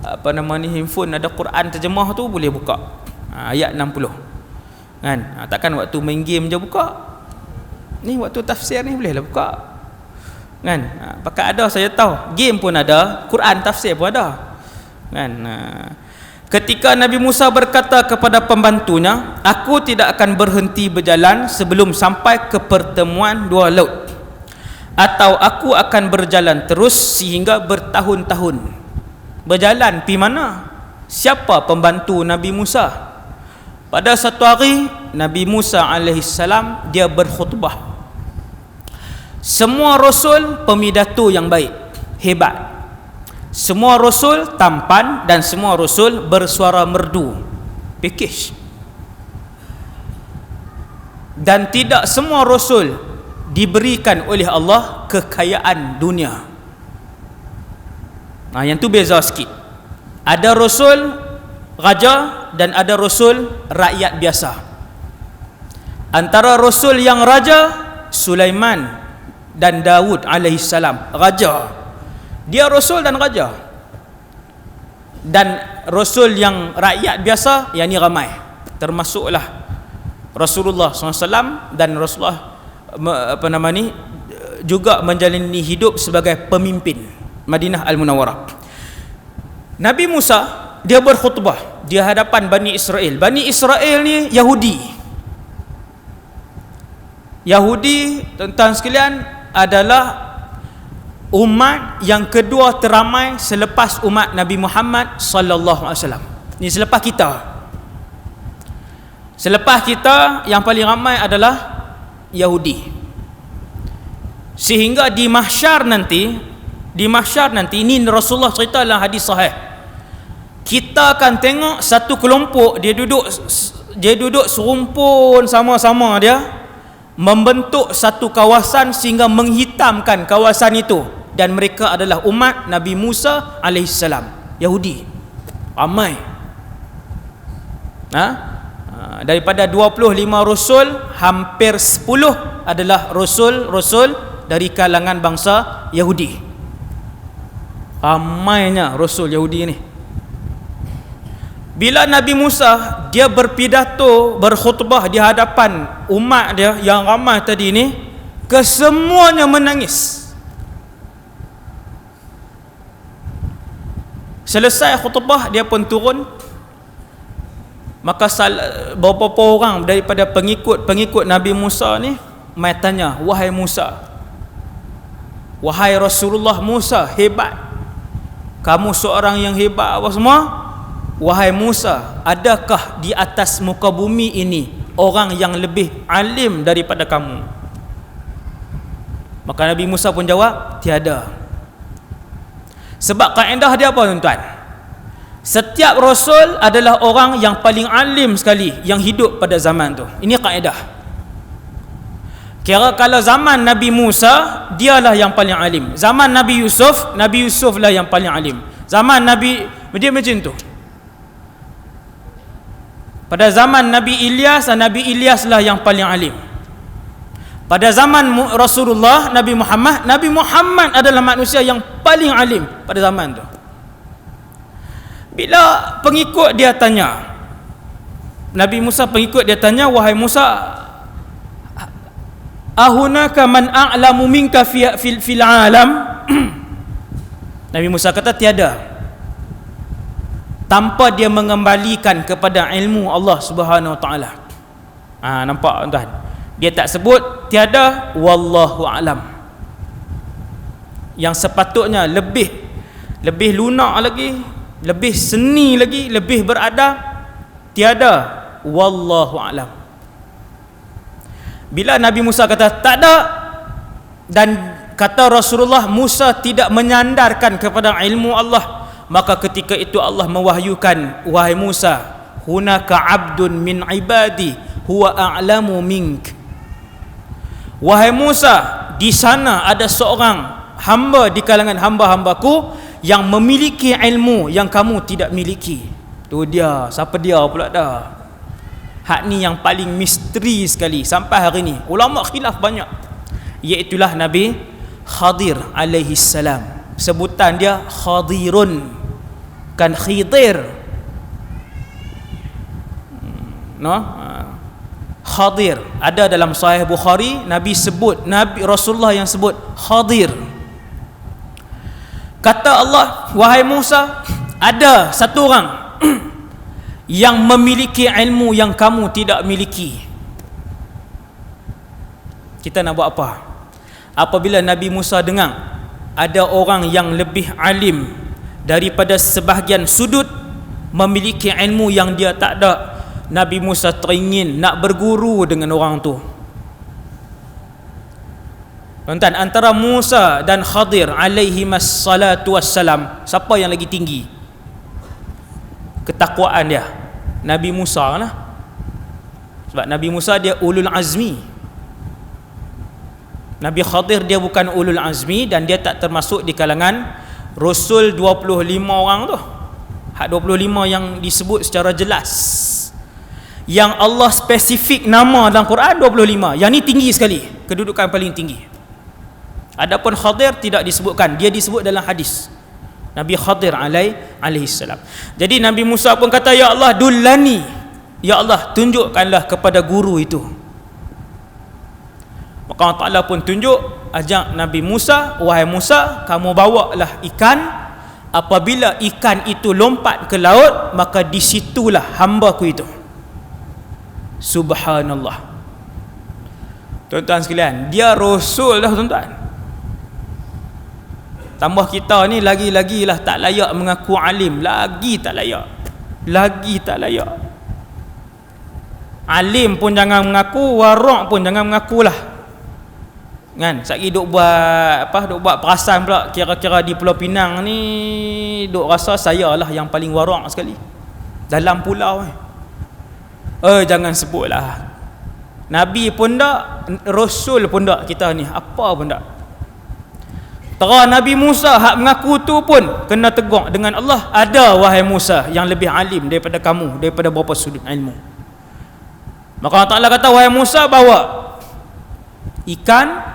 handphone ada Quran terjemah tu boleh buka ayat 60 kan. Takkan waktu main game je buka, ni waktu tafsir ni bolehlah buka kan. Pakai ada saya tahu, game pun ada, Quran tafsir pun ada kan. Ketika Nabi Musa berkata kepada pembantunya, aku tidak akan berhenti berjalan sebelum sampai ke pertemuan dua laut, atau aku akan berjalan terus sehingga bertahun-tahun. Berjalan pi mana? Siapa pembantu Nabi Musa? Pada satu hari Nabi Musa alaihissalam dia berkhutbah. Semua rasul pemidato yang baik, hebat. Semua rasul tampan dan semua rasul bersuara merdu, package. Dan tidak semua rasul diberikan oleh Allah kekayaan dunia. Yang tu beza sikit. Ada rasul raja dan ada rasul rakyat biasa. Antara rasul yang raja, Sulaiman dan Daud alaihissalam, raja. Dia rasul dan raja. Dan rasul yang rakyat biasa, yang ni ramai, termasuklah Rasulullah SAW dan Rasulullah juga menjalani hidup sebagai pemimpin Madinah Al-Munawwarah. Nabi Musa dia berkhutbah di hadapan Bani Israel. Bani Israel ni Yahudi. Yahudi, tuan-tuan sekalian, adalah umat yang kedua teramai selepas umat Nabi Muhammad sallallahu alaihi wasallam. Ni selepas kita. Selepas kita yang paling ramai adalah Yahudi. Sehingga di mahsyar nanti ini Rasulullah cerita dalam hadis sahih, kita akan tengok satu kelompok dia duduk serumpun sama-sama, dia membentuk satu kawasan sehingga menghitamkan kawasan itu, dan mereka adalah umat Nabi Musa alaihissalam, Yahudi. Ramai. Daripada 25 rasul, hampir 10 adalah rasul-rasul dari kalangan bangsa Yahudi. Ramainya rasul Yahudi ni. Bila Nabi Musa dia berpidato, berkhutbah di hadapan umat dia yang ramai tadi ni, kesemuanya menangis. Selesai khutbah dia pun turun. Maka beberapa orang daripada pengikut Nabi Musa ni mai tanya, wahai Musa, wahai Rasulullah Musa, hebat, kamu seorang yang hebat apa semua. Wahai Musa, adakah di atas muka bumi ini orang yang lebih alim daripada kamu? Maka Nabi Musa pun jawab, tiada. Sebab kaedah dia apa tuan-tuan? Setiap Rasul adalah orang yang paling alim sekali yang hidup pada zaman tu. Ini kaedah. Kira kalau zaman Nabi Musa, dialah yang paling alim. Zaman Nabi Yusuf lah yang paling alim. Zaman Nabi, dia macam tu. Pada zaman Nabi Ilyas lah yang paling alim. Pada zaman Rasulullah, Nabi Muhammad adalah manusia yang paling alim pada zaman tu. Bila pengikut dia tanya, Nabi Musa pengikut dia tanya, wahai Musa, ahunaka man a'lamu minka fil alam? Nabi Musa kata tiada. Tanpa dia mengembalikan kepada ilmu Allah Subhanahu Wa Taala. Nampak tuan? Dia tak sebut tiada, wallahu alam. Yang sepatutnya lebih lunak lagi, lebih seni lagi, lebih beradab, tiada, wallahu alam. Bila Nabi Musa kata tak ada, dan kata Rasulullah Musa tidak menyandarkan kepada ilmu Allah, maka ketika itu Allah mewahyukan, wahai Musa, hunaka abdun min ibadi huwa a'lamu mink. Wahai Musa, di sana ada seorang hamba di kalangan hamba-hambaku yang memiliki ilmu yang kamu tidak miliki. Tu dia. Siapa dia pula dah? Hak ni yang paling misteri sekali sampai hari ni. Ulama khilaf banyak. Iaitulah Nabi Khadir alaihi salam. Sebutan dia Khadirun, kan Khidir, Khadir ada dalam Sahih Bukhari. Nabi Rasulullah yang sebut Khadir. Kata Allah, wahai Musa, ada satu orang yang memiliki ilmu yang kamu tidak miliki. Kita nak buat apa? Apabila Nabi Musa dengar ada orang yang lebih alim daripada sebahagian sudut, memiliki ilmu yang dia tak ada, Nabi Musa teringin nak berguru dengan orang tu. Tuan-tuan, antara Musa dan Khadir alaihi wassalatu wassalam, siapa yang lagi tinggi ketakwaan dia? Nabi Musa lah. Sebab Nabi Musa dia ulul azmi. Nabi Khadir dia bukan ulul azmi, dan dia tak termasuk di kalangan Rasul 25 orang tu. Hak 25 yang disebut secara jelas, yang Allah spesifik nama dalam Quran 25. Yang ni tinggi sekali, kedudukan paling tinggi. Adapun Khadir tidak disebutkan, dia disebut dalam hadis Nabi Khadir alaihi salam. Jadi Nabi Musa pun kata, ya Allah dullani, ya Allah tunjukkanlah kepada guru itu. Maka Allah Ta'ala pun tunjuk, ajak Nabi Musa, wahai Musa, kamu bawalah ikan. Apabila ikan itu lompat ke laut, maka disitulah hamba-Ku itu. Subhanallah. Tuan-tuan sekalian, dia Rasul dah tuan-tuan. Tambah kita ni lagi-lagi lah tak layak mengaku alim. Lagi tak layak. Alim pun jangan mengaku, warak pun jangan mengakulah. Kan, sekali duk buat perasan pula, kira-kira di Pulau Pinang ni duk rasa saya lah yang paling warak sekali dalam pulau ni. Jangan sebutlah. Nabi pun tak, Rasul pun tak, kita ni apa pun tak. Tera Nabi Musa hak mengaku tu pun kena tegur dengan Allah, ada wahai Musa yang lebih alim daripada kamu, daripada berapa sudut ilmu. Maka Allah Ta'ala kata, wahai Musa, bawa ikan.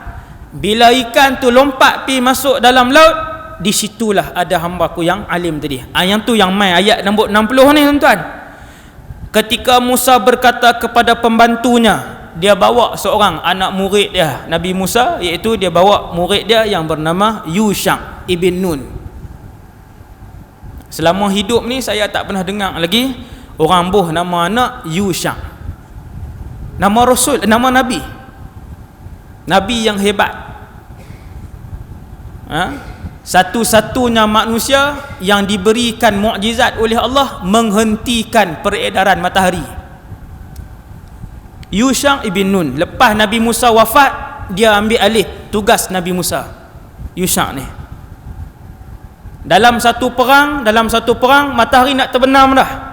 Bila ikan tu lompat pi masuk dalam laut, disitulah ada hamba-Ku yang alim tadi. Yang tu yang mai ayat nombor 60 ni tuan-tuan. Ketika Musa berkata kepada pembantunya, dia bawa seorang anak murid dia Nabi Musa, iaitu dia bawa murid dia yang bernama Yusha ibn Nun. Selama hidup ni saya tak pernah dengar lagi orang buh nama anak Yusha. Nama Rasul, nama Nabi yang hebat. Satu-satunya manusia yang diberikan mukjizat oleh Allah menghentikan peredaran matahari. Yusha' ibn Nun. Lepas Nabi Musa wafat, dia ambil alih tugas Nabi Musa. Yusha' ni dalam satu perang matahari nak terbenam dah.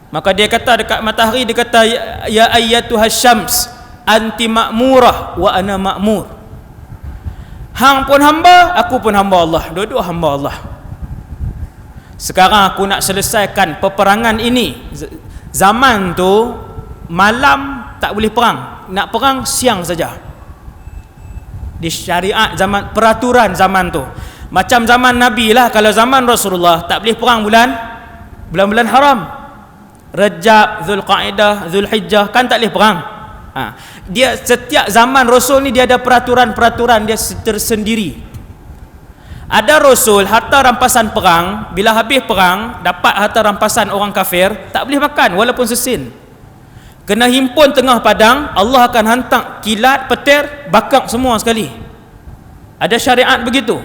Maka dia kata dekat matahari, dia kata, ya ayyatuhas syams anti ma'murah wa ana ma'mur. Hang pun hamba, aku pun hamba Allah, dua-dua hamba Allah. Sekarang aku nak selesaikan peperangan ini. Zaman tu malam tak boleh perang, nak perang siang saja. Di syariat zaman, peraturan zaman tu macam zaman Nabi lah. Kalau zaman Rasulullah tak boleh perang bulan-bulan haram, Rajab, Zulqaidah, Zulhijjah, kan tak boleh perang. Dia setiap zaman Rasul ni dia ada peraturan-peraturan dia tersendiri. Ada Rasul harta rampasan perang, bila habis perang dapat harta rampasan orang kafir, tak boleh makan walaupun sesin. Kena himpun tengah padang, Allah akan hantar kilat, petir, bakar semua sekali. Ada syariat begitu.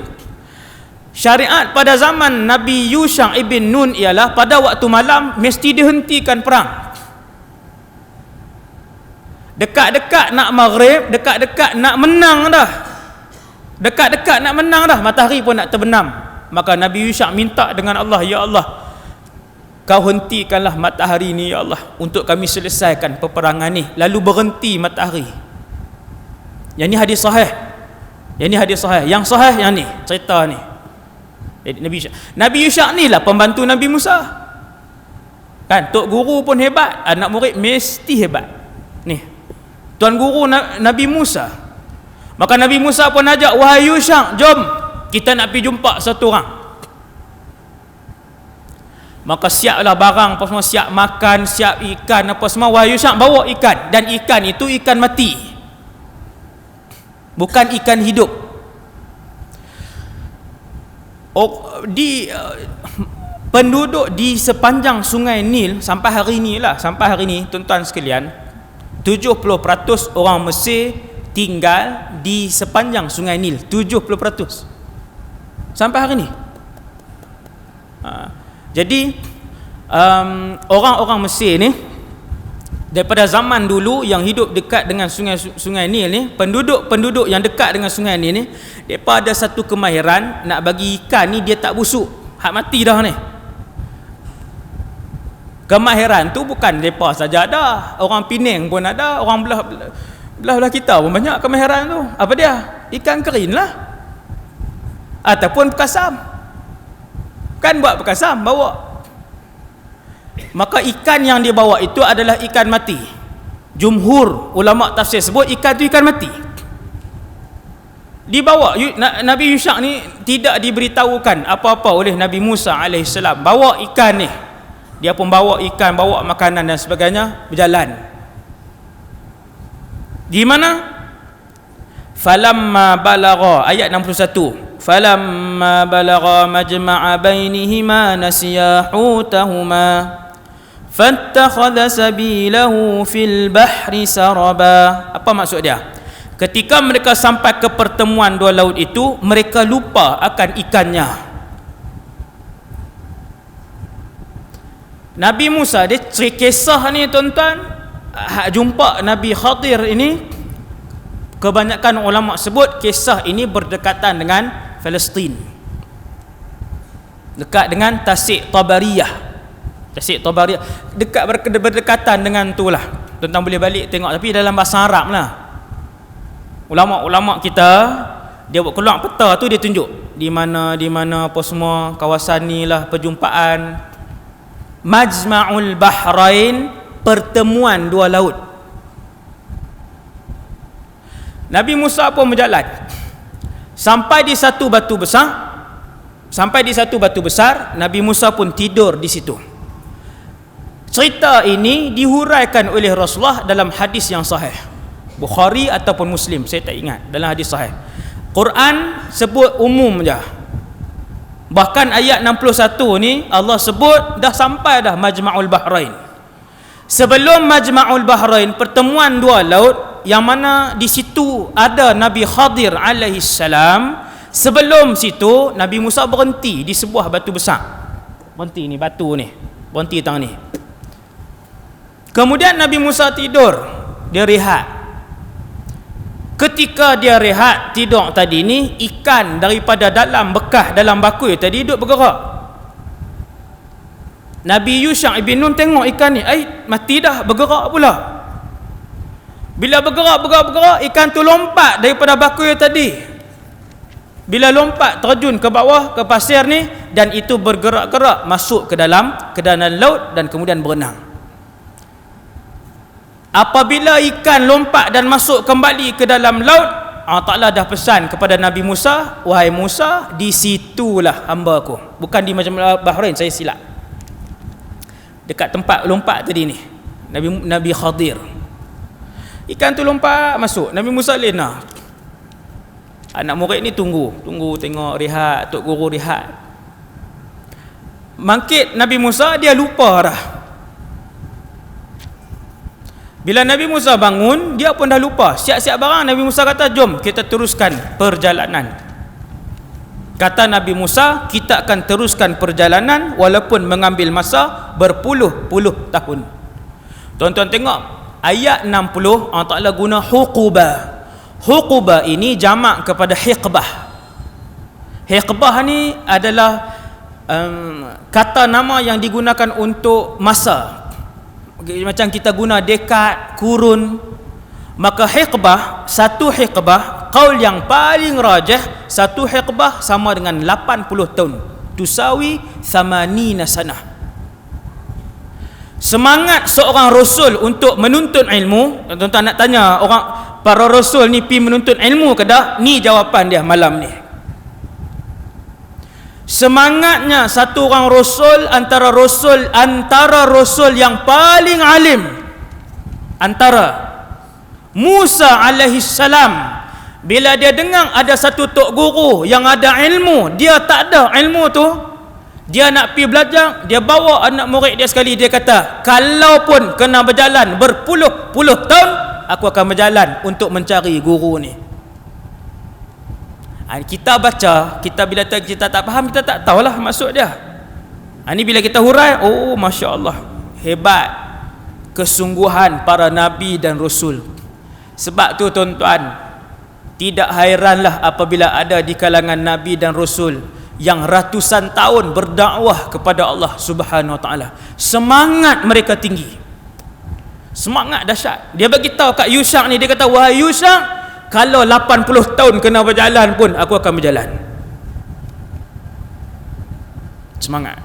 Syariat pada zaman Nabi Yusha' ibn Nun ialah pada waktu malam mesti dihentikan perang. Dekat-dekat nak maghrib, dekat-dekat nak menang dah, matahari pun nak terbenam. Maka Nabi Yusha' minta dengan Allah, ya Allah, kau hentikanlah matahari ni ya Allah, untuk kami selesaikan peperangan ni. Lalu berhenti matahari. Yang ni hadis sahih. Yang sahih yang ni, cerita ni. Nabi Yusha' ni lah pembantu Nabi Musa. Kan, tok guru pun hebat, anak murid mesti hebat. Ni, tuan guru Nabi Musa. Maka Nabi Musa pun ajak, wahai Yusha', jom kita nak pergi jumpa satu orang. Maka siaplah barang apa semua, siap makan, siap ikan apa semua. Wahai Yusha', bawa ikan. Dan ikan itu ikan mati, bukan ikan hidup. Penduduk di sepanjang sungai Nil sampai hari ni tuan-tuan sekalian, 70% orang Mesir tinggal di sepanjang sungai Nil. 70% sampai hari ni. Jadi orang-orang Mesir ni daripada zaman dulu yang hidup dekat dengan sungai Nil ni, penduduk yang dekat dengan sungai Nil ni, depa ada satu kemahiran nak bagi ikan ni dia tak busuk, hak mati dah ni. Kemahiran tu bukan depa saja ada, orang Penang pun ada, orang belah kita pun banyak kemahiran tu. Apa dia? Ikan kerin lah, ataupun pekasam. Kan buat pekasam, bawa. Maka ikan yang dia bawa itu adalah ikan mati. Jumhur ulama tafsir sebut ikan tu ikan mati. Dibawa Nabi Yusha' ni tidak diberitahukan apa-apa oleh Nabi Musa AS. Bawa ikan ni, dia pun bawa ikan, bawa makanan dan sebagainya, berjalan. Di mana? Falamma balagha, ayat 61. Falamma balagha majma'a bainihima nasiya hutahuma fattakhadha sabilahu fil bahri saraba. Apa maksud dia? Ketika mereka sampai ke pertemuan dua laut itu, mereka lupa akan ikannya. Nabi Musa, dia kisah ni tuan-tuan, jumpa Nabi Khadir ini, kebanyakan ulama sebut kisah ini berdekatan dengan Palestin, dekat dengan Tasik Tabariyah. Dekat berdekatan dengan tu lah. Tuan-tuan boleh balik tengok, tapi dalam bahasa Arab lah. Ulama-ulama kita, dia buat keluar peta tu, dia tunjuk di mana apa semua kawasan ni lah perjumpaan Majma'ul Bahrain, pertemuan dua laut. Nabi Musa pun berjalan sampai di satu batu besar. Nabi Musa pun tidur di situ. Cerita ini dihuraikan oleh Rasulullah dalam hadis yang sahih, Bukhari ataupun Muslim, saya tak ingat, dalam hadis sahih. Quran sebut umum je. Bahkan ayat 61 ni Allah sebut dah sampai dah Majma'ul Bahrain. Sebelum Majma'ul Bahrain, pertemuan dua laut, yang mana di situ ada Nabi Khadir alaihi salam. Sebelum situ Nabi Musa berhenti di sebuah batu besar. Berhenti ni batu ni. Berhenti tang ni. Kemudian Nabi Musa tidur, dia rehat. Ketika dia rehat tidur tadi ni, ikan daripada dalam bekas dalam bakul tadi duduk bergerak. Nabi Yusha' ibn Nun tengok ikan ni, mati dah, bergerak pula. Bila bergerak, ikan tu lompat daripada bakul tadi. Bila lompat terjun ke bawah ke pasir ni, dan itu bergerak-gerak masuk ke dalam laut dan kemudian berenang. Apabila ikan lompat dan masuk kembali ke dalam laut, Allah Ta'ala dah pesan kepada Nabi Musa, wahai Musa, di situlah hamba aku. Bukan di Majma'ul Bahrain, saya silap. Dekat tempat lompat tadi ni, Nabi Khadir. Ikan tu lompat masuk, Nabi Musa lena. Anak murid ni tunggu tengok, rehat, tok guru rehat. Bangkit Nabi Musa, dia lupa dah. Bila Nabi Musa bangun, dia pun dah lupa. Siap-siap barang, Nabi Musa kata, jom kita teruskan perjalanan. Kata Nabi Musa, kita akan teruskan perjalanan walaupun mengambil masa berpuluh-puluh tahun. Tuan-tuan tengok ayat 60, Allah Ta'ala guna huqubah. Huqubah ini jamak kepada hiqbah. Hiqbah ni adalah kata nama yang digunakan untuk masa. Macam kita guna dekad, kurun. Maka hiqbah, satu hiqbah, qaul yang paling rajih, satu hiqbah sama dengan 80 tahun. Tusawi 80 sanah. Semangat seorang rasul untuk menuntut ilmu, tuan-tuan nak tanya orang para rasul ni pi menuntut ilmu ke dak? Ni jawapan dia malam ni. Semangatnya satu orang rasul antara rasul yang paling alim, antara Musa alaihi salam. Bila dia dengar ada satu tok guru yang ada ilmu, dia tak ada ilmu tu, dia nak pergi belajar, dia bawa anak murid dia sekali, dia kata, kalaupun kena berjalan berpuluh-puluh tahun, aku akan berjalan untuk mencari guru ni. Kita baca, kita bila kita tak faham, kita tak tahulah maksud dia. Ini bila kita hurai, oh Masya Allah, hebat kesungguhan para Nabi dan Rasul. Sebab tu tuan-tuan, tidak hairanlah apabila ada di kalangan Nabi dan Rasul yang ratusan tahun berdakwah kepada Allah Subhanahu Wa Taala, semangat mereka tinggi, semangat dahsyat. Dia bagi tahu kat Yusha' ni, dia kata, wahai Yusha', kalau 80 tahun kena berjalan pun aku akan berjalan. Semangat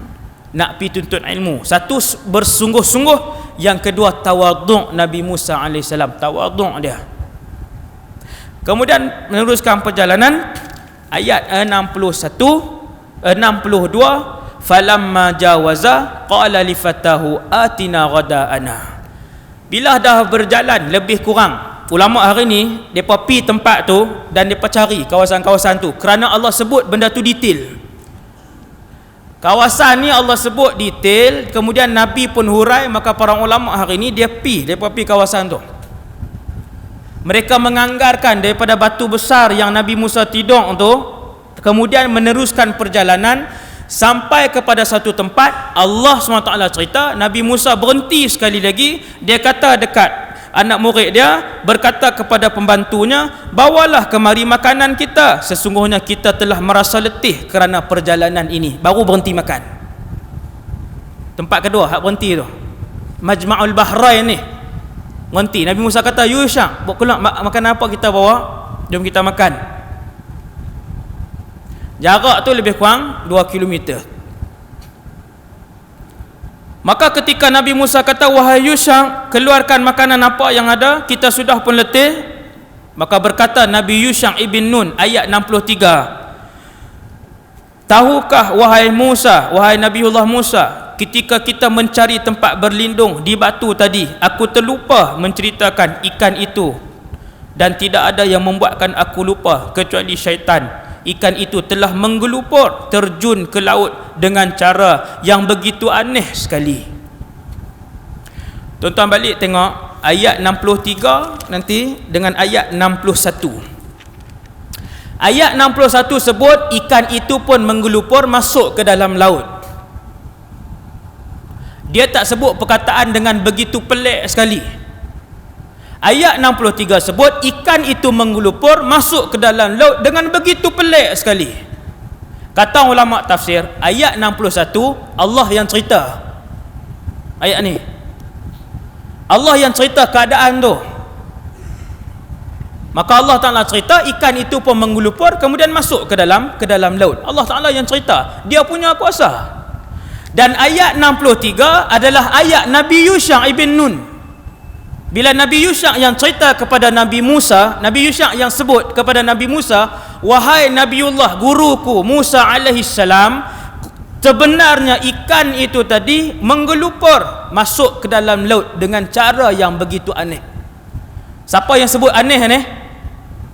nak pi tuntut ilmu. Satu, bersungguh-sungguh. Yang kedua, tawaduk Nabi Musa AS, tawaduk dia. Kemudian meneruskan perjalanan, ayat 62, falamma jawaza qala li fatahu atina ghada'ana. Bila dah berjalan lebih kurang, ulama hari ni depa pi tempat tu dan depa cari kawasan-kawasan tu kerana Allah sebut benda tu detail. Kawasan ni Allah sebut detail, kemudian Nabi pun hurai, maka para ulama hari ni depa pi kawasan tu. Mereka menganggarkan daripada batu besar yang Nabi Musa tidur tu, kemudian meneruskan perjalanan sampai kepada satu tempat. Allah SWT cerita, Nabi Musa berhenti sekali lagi. Dia kata dekat anak murid dia, berkata kepada pembantunya, bawalah kemari makanan kita, sesungguhnya kita telah merasa letih kerana perjalanan ini. Baru berhenti makan. Tempat kedua hak berhenti tu, Majma'ul Bahrain ni berhenti. Nabi Musa kata, Yusha', makan apa kita bawa, jom kita makan. Jarak tu lebih kurang 2 km. Maka ketika Nabi Musa kata, wahai Yusha', keluarkan makanan apa yang ada, kita sudah pun letih. Maka berkata Nabi Yusha' ibn Nun, ayat 63, tahukah wahai Musa, wahai Nabiullah Musa, ketika kita mencari tempat berlindung di batu tadi, aku terlupa menceritakan ikan itu, dan tidak ada yang membuatkan aku lupa kecuali syaitan. Ikan itu telah menggelupur, terjun ke laut dengan cara yang begitu aneh sekali. Tuan-tuan balik tengok ayat 63 nanti dengan ayat 61. Ayat 61 sebut ikan itu pun menggelupur masuk ke dalam laut. Dia tak sebut perkataan dengan begitu pelik sekali. Ayat 63 sebut ikan itu menggelupur masuk ke dalam laut dengan begitu pelik sekali. Kata ulama tafsir, ayat 61 Allah yang cerita. Ayat ni Allah yang cerita keadaan tu. Maka Allah Ta'ala cerita ikan itu pun menggelupur kemudian masuk ke dalam laut. Allah Ta'ala yang cerita, dia punya kuasa. Dan ayat 63 adalah ayat Nabi Yusha' ibn Nun. Bila Nabi Yusha' yang cerita kepada Nabi Musa, Nabi Yusha' yang sebut kepada Nabi Musa, wahai Nabiullah, guruku Musa alaihi salam, sebenarnya ikan itu tadi menggelupur masuk ke dalam laut dengan cara yang begitu aneh. Siapa yang sebut aneh ni?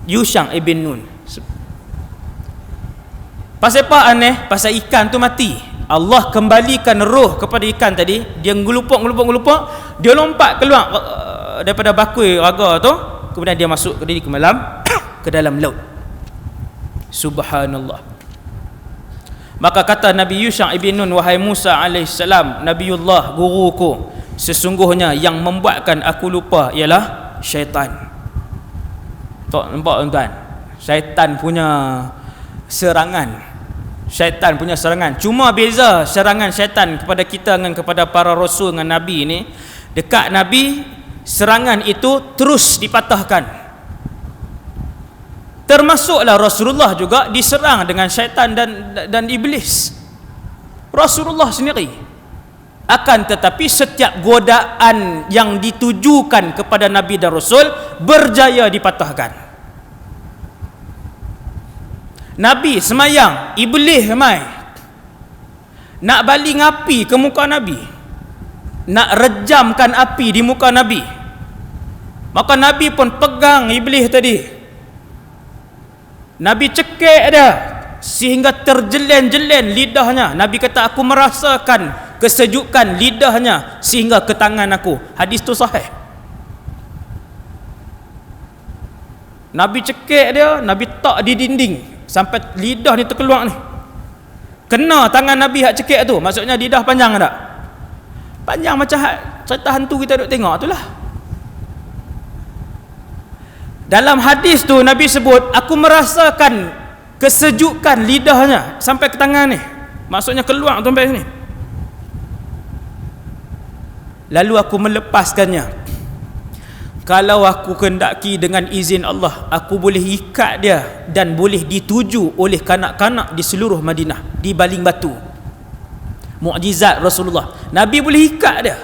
Yusha' ibn Nun. Pasal apa aneh? Pasal ikan tu mati. Allah kembalikan roh kepada ikan tadi. Dia ngelupuk, dia lompat keluar daripada bakul raga tu, kemudian dia masuk ke dalam laut. Subhanallah. Maka kata Nabi Yusha' ibn Nun, wahai Musa alaihissalam, Nabiullah, guruku, sesungguhnya yang membuatkan aku lupa ialah syaitan. Tak nampak tuan-tuan? Syaitan punya serangan. Syaitan punya serangan. Cuma beza serangan syaitan kepada kita dengan kepada para rasul dengan Nabi ni, dekat Nabi serangan itu terus dipatahkan. Termasuklah Rasulullah juga diserang dengan syaitan dan iblis. Rasulullah sendiri. Akan tetapi setiap godaan yang ditujukan kepada Nabi dan Rasul berjaya dipatahkan. Nabi semayang, iblis mai nak baling api ke muka Nabi, nak rejamkan api di muka Nabi. Maka Nabi pun pegang iblis tadi, Nabi cekik dia sehingga terjelen-jelen lidahnya. Nabi kata, aku merasakan kesejukan lidahnya sehingga ke tangan aku. Hadis tu sahih. Nabi cekik dia, Nabi tak di dinding sampai lidah ni terkeluar ni. Kena tangan Nabi hak cekik tu. Maksudnya lidah panjang tak? Panjang macam cerita hantu kita duk tengok tu lah. Dalam hadis tu Nabi sebut, aku merasakan kesejukan lidahnya sampai ke tangan ni. Maksudnya keluar sampai sini. Lalu aku melepaskannya. Kalau aku kendaki dengan izin Allah, aku boleh ikat dia dan boleh dituju oleh kanak-kanak di seluruh Madinah, di baling batu. Mukjizat Rasulullah. Nabi boleh ikat dia.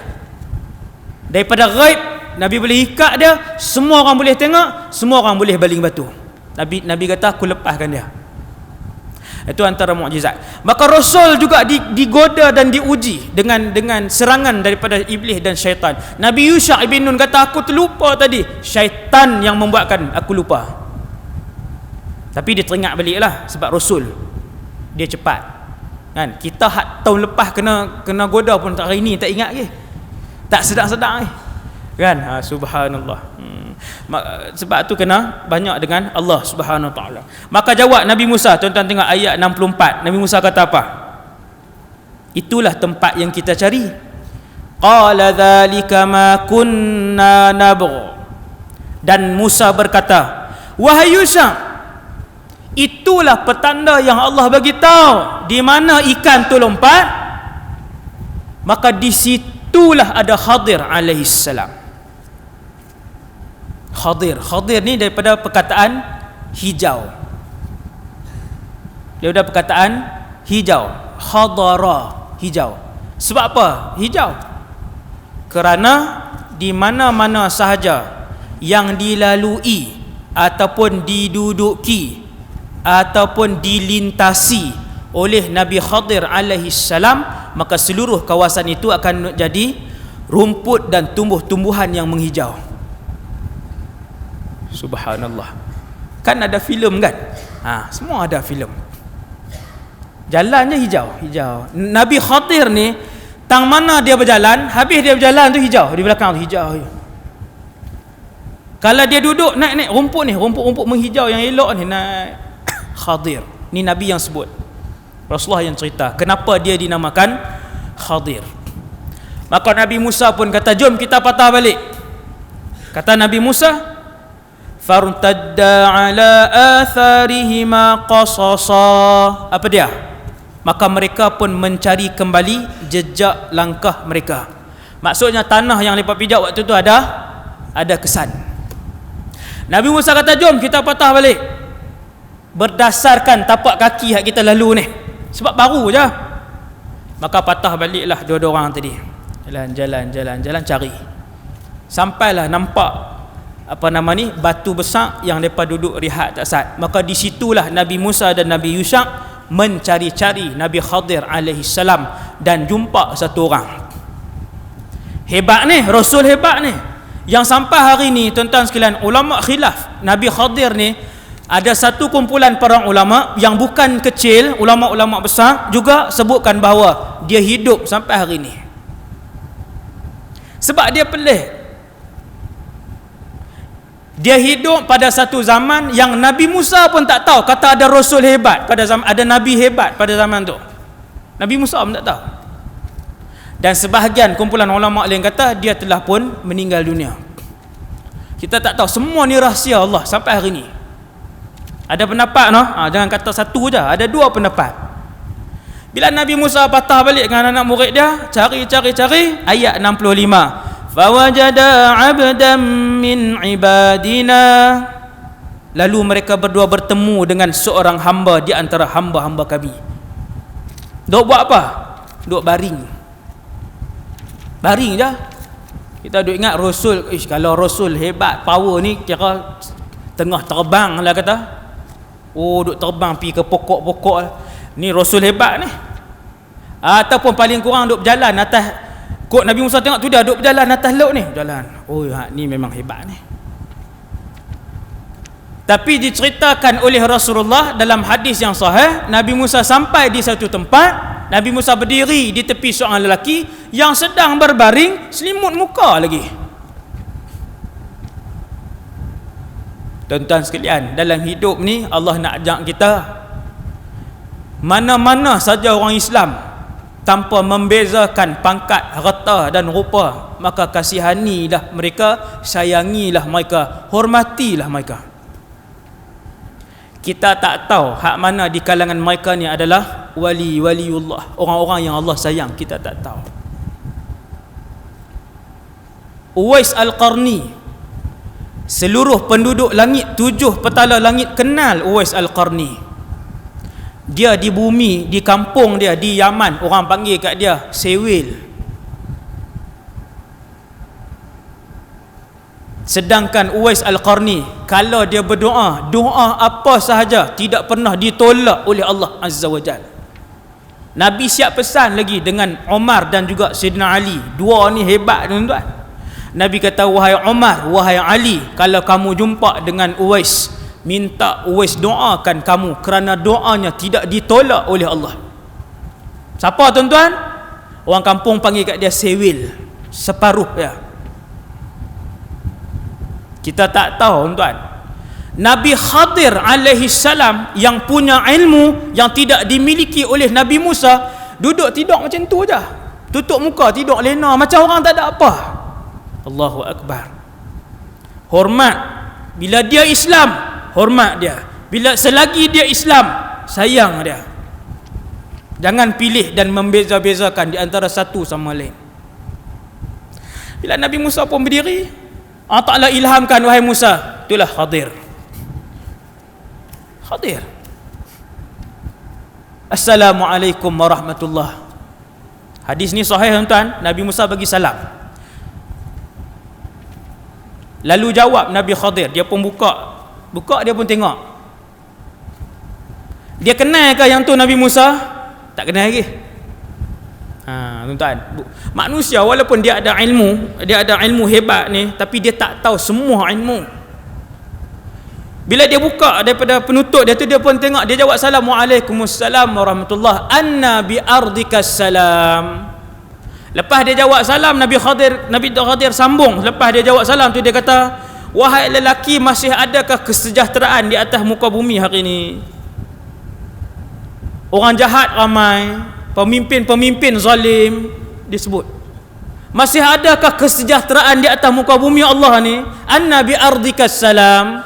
Daripada ghaib, Nabi boleh ikat dia, semua orang boleh tengok, semua orang boleh baling batu. Nabi kata, aku lepaskan dia. Itu antara mukjizat. Maka Rasul juga digoda dan diuji dengan serangan daripada iblis dan syaitan. Nabi Yusha' ibn Nun kata, aku terlupa tadi, syaitan yang membuatkan aku lupa. Tapi dia teringat baliklah sebab Rasul dia cepat. Kan? Kita tahun lepas kena goda pun tak, hari ni tak ingat ke? Tak sedar-sedar ke? Kan? Subhanallah. Sebab tu kena banyak dengan Allah Subhanahu Wa Taala. Maka jawab Nabi Musa, tuan-tuan tengok ayat 64. Nabi Musa kata apa? Itulah tempat yang kita cari. Qala dzalika ma kunna nabgh. Dan Musa berkata, wahai Yusha', itulah petanda yang Allah bagi tahu di mana ikan tu lompat. Maka di situlah ada Khadir alaihi salam. Khadir ni daripada perkataan hijau. Daripada perkataan hijau. Khadara, hijau. Sebab apa? Hijau. Kerana di mana-mana sahaja yang dilalui ataupun diduduki ataupun dilintasi oleh Nabi Khadir alaihi salam, maka seluruh kawasan itu akan jadi rumput dan tumbuh-tumbuhan yang menghijau. Subhanallah. Kan ada filem kan? Semua ada filem. Jalannya hijau. Nabi Khadir ni, tang mana dia berjalan, habis dia berjalan tu hijau, di belakang tu hijau. Kalau dia duduk naik rumput ni, rumput menghijau yang elok ni, naik Khadir. Ni Nabi yang sebut, Rasulullah yang cerita kenapa dia dinamakan Khadir. Maka Nabi Musa pun kata, jom kita patah balik. Kata Nabi Musa, fartadda ala atharihima qasasa. Apa dia? Maka mereka pun mencari kembali jejak langkah mereka. Maksudnya tanah yang mereka pijak waktu tu ada kesan. Nabi Musa kata, jom kita patah balik berdasarkan tapak kaki yang kita lalu ni, sebab baru je. Maka patah baliklah dua-dua orang tadi, jalan cari, sampailah nampak batu besar yang mereka duduk rehat tak sat. Maka di situlah Nabi Musa dan Nabi Yusha mencari-cari Nabi Khadir alaihi salam dan jumpa satu orang hebat ni, Rasul hebat ni, yang sampai hari ni tuan-tuan sekalian ulama khilaf. Nabi Khadir ni ada satu kumpulan para ulama yang bukan kecil, ulama-ulama besar juga sebutkan bahawa dia hidup sampai hari ni. Sebab dia pelik. Dia hidup pada satu zaman yang Nabi Musa pun tak tahu, kata ada Rasul hebat pada zaman, ada Nabi hebat pada zaman tu. Nabi Musa pun tak tahu. Dan sebahagian kumpulan ulama lain kata dia telah pun meninggal dunia. Kita tak tahu, semua ni rahsia Allah sampai hari ni. Ada pendapat jangan kata satu je, ada dua pendapat. Bila Nabi Musa patah balik dengan anak murid dia, cari ayat 65. Fawajada 'abdan min ibadina. Lalu mereka berdua bertemu dengan seorang hamba di antara hamba-hamba kami. Duk buat apa? Duk baring je. Kita duk ingat Rasul, kalau Rasul hebat, power ni kira tengah terbang lah kata. Duk terbang pergi ke pokok-pokok. Ni Rasul hebat ni. Ataupun paling kurang duk berjalan atas. Kok Nabi Musa tengok tu dia duk berjalan atas laut ni, jalan. Ni memang hebat ni. Tapi diceritakan oleh Rasulullah dalam hadis yang sahih, Nabi Musa sampai di satu tempat, Nabi Musa berdiri di tepi seorang lelaki yang sedang berbaring, selimut muka lagi. Tuan-tuan sekalian, dalam hidup ni Allah nak ajak kita, mana-mana saja orang Islam, tanpa membezakan pangkat, harta dan rupa, maka kasihanilah mereka, sayangilah mereka, hormatilah mereka. Kita tak tahu hak mana di kalangan mereka ni adalah waliullah, orang-orang yang Allah sayang, kita tak tahu. Uwais Al-Qarni, seluruh penduduk langit, 7 petala langit kenal Uwais Al-Qarni. Dia di bumi, di kampung dia di Yaman, orang panggil kat dia Sewil. Sedangkan Uwais Al-Qarni, kalau dia berdoa, doa apa sahaja tidak pernah ditolak oleh Allah Azza wa Jalla. Nabi siap pesan lagi dengan Umar dan juga Sayyidina Ali. Dua ni hebat tuan-tuan. Nabi kata, wahai Umar, wahai Ali, kalau kamu jumpa dengan Uwais, minta Uwais doakan kamu, kerana doanya tidak ditolak oleh Allah. Siapa tuan-tuan? Orang kampung panggil kat dia Sewil, separuh dia. Kita tak tahu tuan-tuan, Nabi Khadir alaihi salam yang punya ilmu yang tidak dimiliki oleh Nabi Musa, duduk tidur macam tu je, tutup muka tidur lena macam orang tak ada apa. Allahu Akbar. Hormat bila dia Islam, hormat dia. Bila selagi dia Islam, sayang dia. Jangan pilih dan membeza-bezakan di antara satu sama lain. Bila Nabi Musa pun berdiri, Allah Ta'ala ilhamkan, wahai Musa, itulah Khadir. Assalamualaikum warahmatullahi. Hadis ni sahih tuan-tuan. Nabi Musa bagi salam. Lalu jawab Nabi Khadir, dia pun buka dia pun tengok. Dia kenal ke yang tu Nabi Musa? Tak kenal lagi. Tuan-tuan, manusia walaupun dia ada ilmu hebat ni, tapi dia tak tahu semua ilmu. Bila dia buka daripada penutup dia tu, dia pun tengok, dia jawab salam, Waalaikumsalam warahmatullahi, anna bi ardikas salam. Lepas dia jawab salam, Nabi Khadir sambung. Lepas dia jawab salam tu, dia kata, wahai lelaki, masih adakah kesejahteraan di atas muka bumi hari ini? Orang jahat ramai, pemimpin-pemimpin zalim disebut. Masih adakah kesejahteraan di atas muka bumi Allah ni? Anna bi ardikas salam.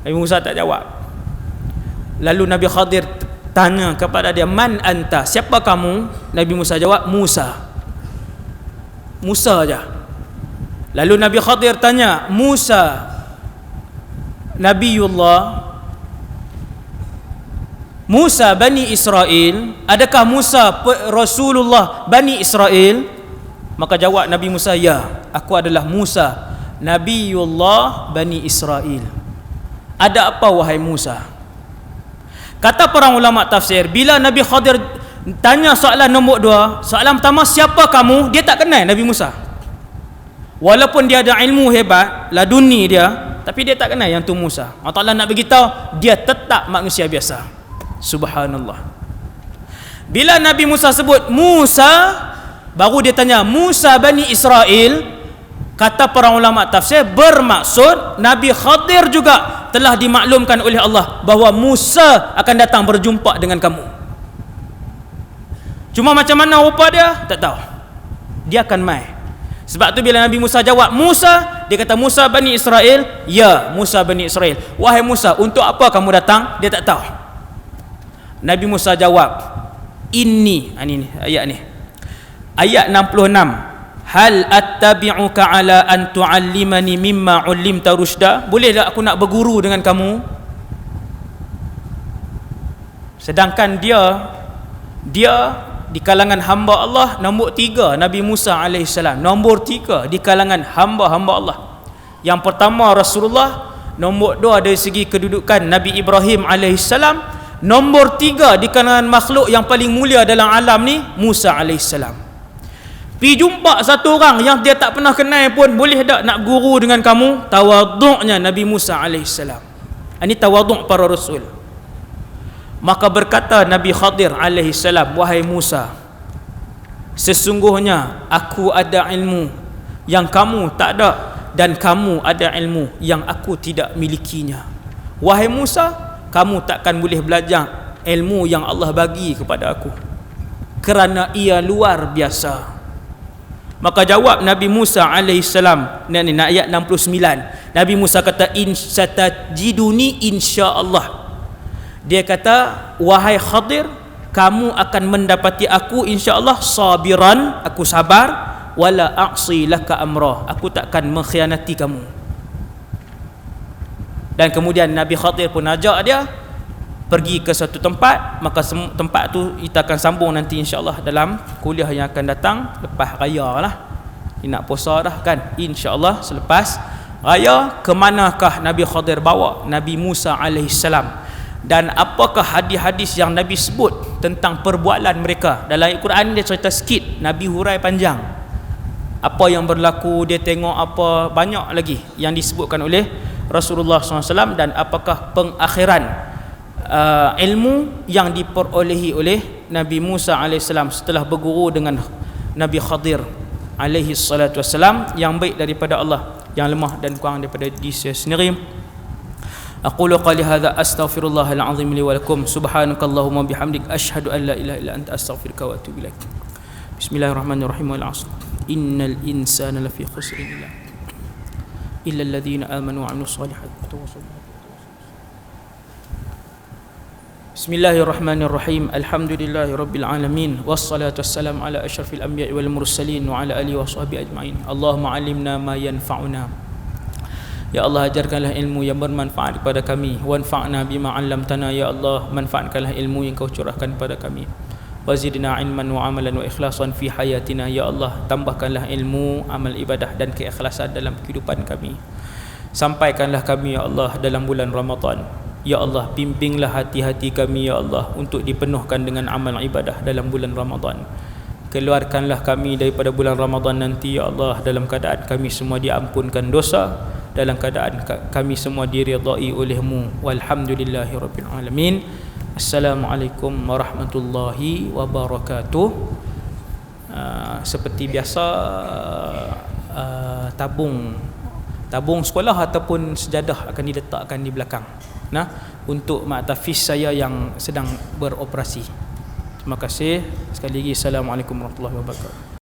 Nabi Musa tak jawab. Lalu Nabi Khadir tanya kepada dia, man anta, siapa kamu? Nabi Musa jawab, Musa. Musa aja. Lalu Nabi Khadir tanya, Musa Nabiullah, Musa Bani Israel, adakah Musa Rasulullah Bani Israel? Maka jawab Nabi Musa, ya, aku adalah Musa Nabiullah Bani Israel. Ada apa wahai Musa? Kata para ulama tafsir, bila Nabi Khadir tanya soalan nombor 2, soalan pertama, siapa kamu? Dia tak kenal Nabi Musa. Walaupun dia ada ilmu hebat, laduni dia, tapi dia tak kenal yang tu Musa. Allah Ta'ala nak beritahu, dia tetap manusia biasa. Subhanallah. Bila Nabi Musa sebut Musa, baru dia tanya Musa Bani Israel. Kata para ulama tafsir, bermaksud Nabi Khadir juga telah dimaklumkan oleh Allah bahawa Musa akan datang berjumpa dengan kamu. Cuma macam mana rupa dia, tak tahu. Dia akan mai. Sebab tu bila Nabi Musa jawab Musa, dia kata Musa Bani Israel. Ya, Musa Bani Israel. Wahai Musa, untuk apa kamu datang? Dia tak tahu. Nabi Musa jawab, ini ayat ni. Ayat 66. Hal attabi'uka ala an tu'allimani mimma 'ullimta rusyda? Boleh tak aku nak berguru dengan kamu? Sedangkan dia di kalangan hamba Allah nombor 3, Nabi Musa alaihissalam. Nombor 3 di kalangan hamba-hamba Allah. Yang pertama Rasulullah, nombor 2 dari segi kedudukan Nabi Ibrahim alaihissalam, nombor 3 di kalangan makhluk yang paling mulia dalam alam ni Musa alaihissalam. Pergi jumpa satu orang yang dia tak pernah kenal pun, boleh tak nak guru dengan kamu? Tawaduknya Nabi Musa alaihissalam. Ini tawaduk para rasul. Maka berkata Nabi Khadir alaihissalam, wahai Musa, sesungguhnya aku ada ilmu yang kamu tak ada, dan kamu ada ilmu yang aku tidak milikinya. Wahai Musa, kamu takkan boleh belajar ilmu yang Allah bagi kepada aku, kerana ia luar biasa. Maka jawab Nabi Musa alaihissalam, ni ayat 69. Nabi Musa kata, in satajiduni insya-Allah. Dia kata, wahai Khadir, kamu akan mendapati aku insya-Allah sabiran, aku sabar, wala a'si laka amra, aku takkan mengkhianati kamu. Dan kemudian Nabi Khadir pun ajak dia pergi ke satu tempat. Maka tempat tu kita akan sambung nanti insya-Allah dalam kuliah yang akan datang lepas raya lah. Dia nak puasa dah kan, insya-Allah selepas raya. Ke manakah Nabi Khadir bawa Nabi Musa alaihissalam, dan apakah hadis-hadis yang Nabi sebut tentang perbualan mereka. Dalam Al-Quran dia cerita sikit, Nabi hurai panjang apa yang berlaku, dia tengok apa, banyak lagi yang disebutkan oleh Rasulullah SAW. Dan apakah pengakhiran ilmu yang diperolehi oleh Nabi Musa alaihissalam setelah berguru dengan Nabi Khadir alaihi salatu wassalam, yang baik daripada Allah, yang lemah dan kurang daripada diri sendiri. Aqulu qali hadza astaghfirullahal azim li wa lakum, subhanakallahumma bihamdik, asyhadu an la ilaha illa anta, astaghfiruka wa atubu ilaik. Bismillahirrahmanirrahim. Wal 'asr innal insana lafi khusr illa alladhina amanu wa 'amilus solihati wa tawassaw. Bismillahirrahmanirrahim. Alhamdulillahi rabbil alamin, wassalatu wassalamu ala asyrafil anbiya'i wal mursalin wa ala alihi washabbihi ajma'in. Allahumma 'allimna ma yanfa'una. Ya Allah, ajarkanlah ilmu yang bermanfaat kepada kami. Wanfa'na bima 'allamtana. Ya Allah, manfaatkanlah ilmu yang Kau curahkan kepada kami. Wazidna ilman wa amalan wa ikhlasan fi hayatina. Ya Allah, tambahkanlah ilmu, amal ibadah dan keikhlasan dalam kehidupan kami. Sampaikanlah kami ya Allah dalam bulan Ramadan. Ya Allah, bimbinglah hati-hati kami ya Allah untuk dipenuhkan dengan amal ibadah dalam bulan Ramadan. Keluarkanlah kami daripada bulan Ramadan nanti ya Allah dalam keadaan kami semua diampunkan dosa, dalam keadaan kami semua diridai oleh-Mu. Walhamdulillahirabbil alamin. Assalamualaikum warahmatullahi wabarakatuh. Seperti biasa, tabung tabung sekolah ataupun sejadah akan diletakkan di belakang untuk mak tahfiz saya yang sedang beroperasi. Terima kasih sekali lagi. Assalamualaikum warahmatullahi wabarakatuh.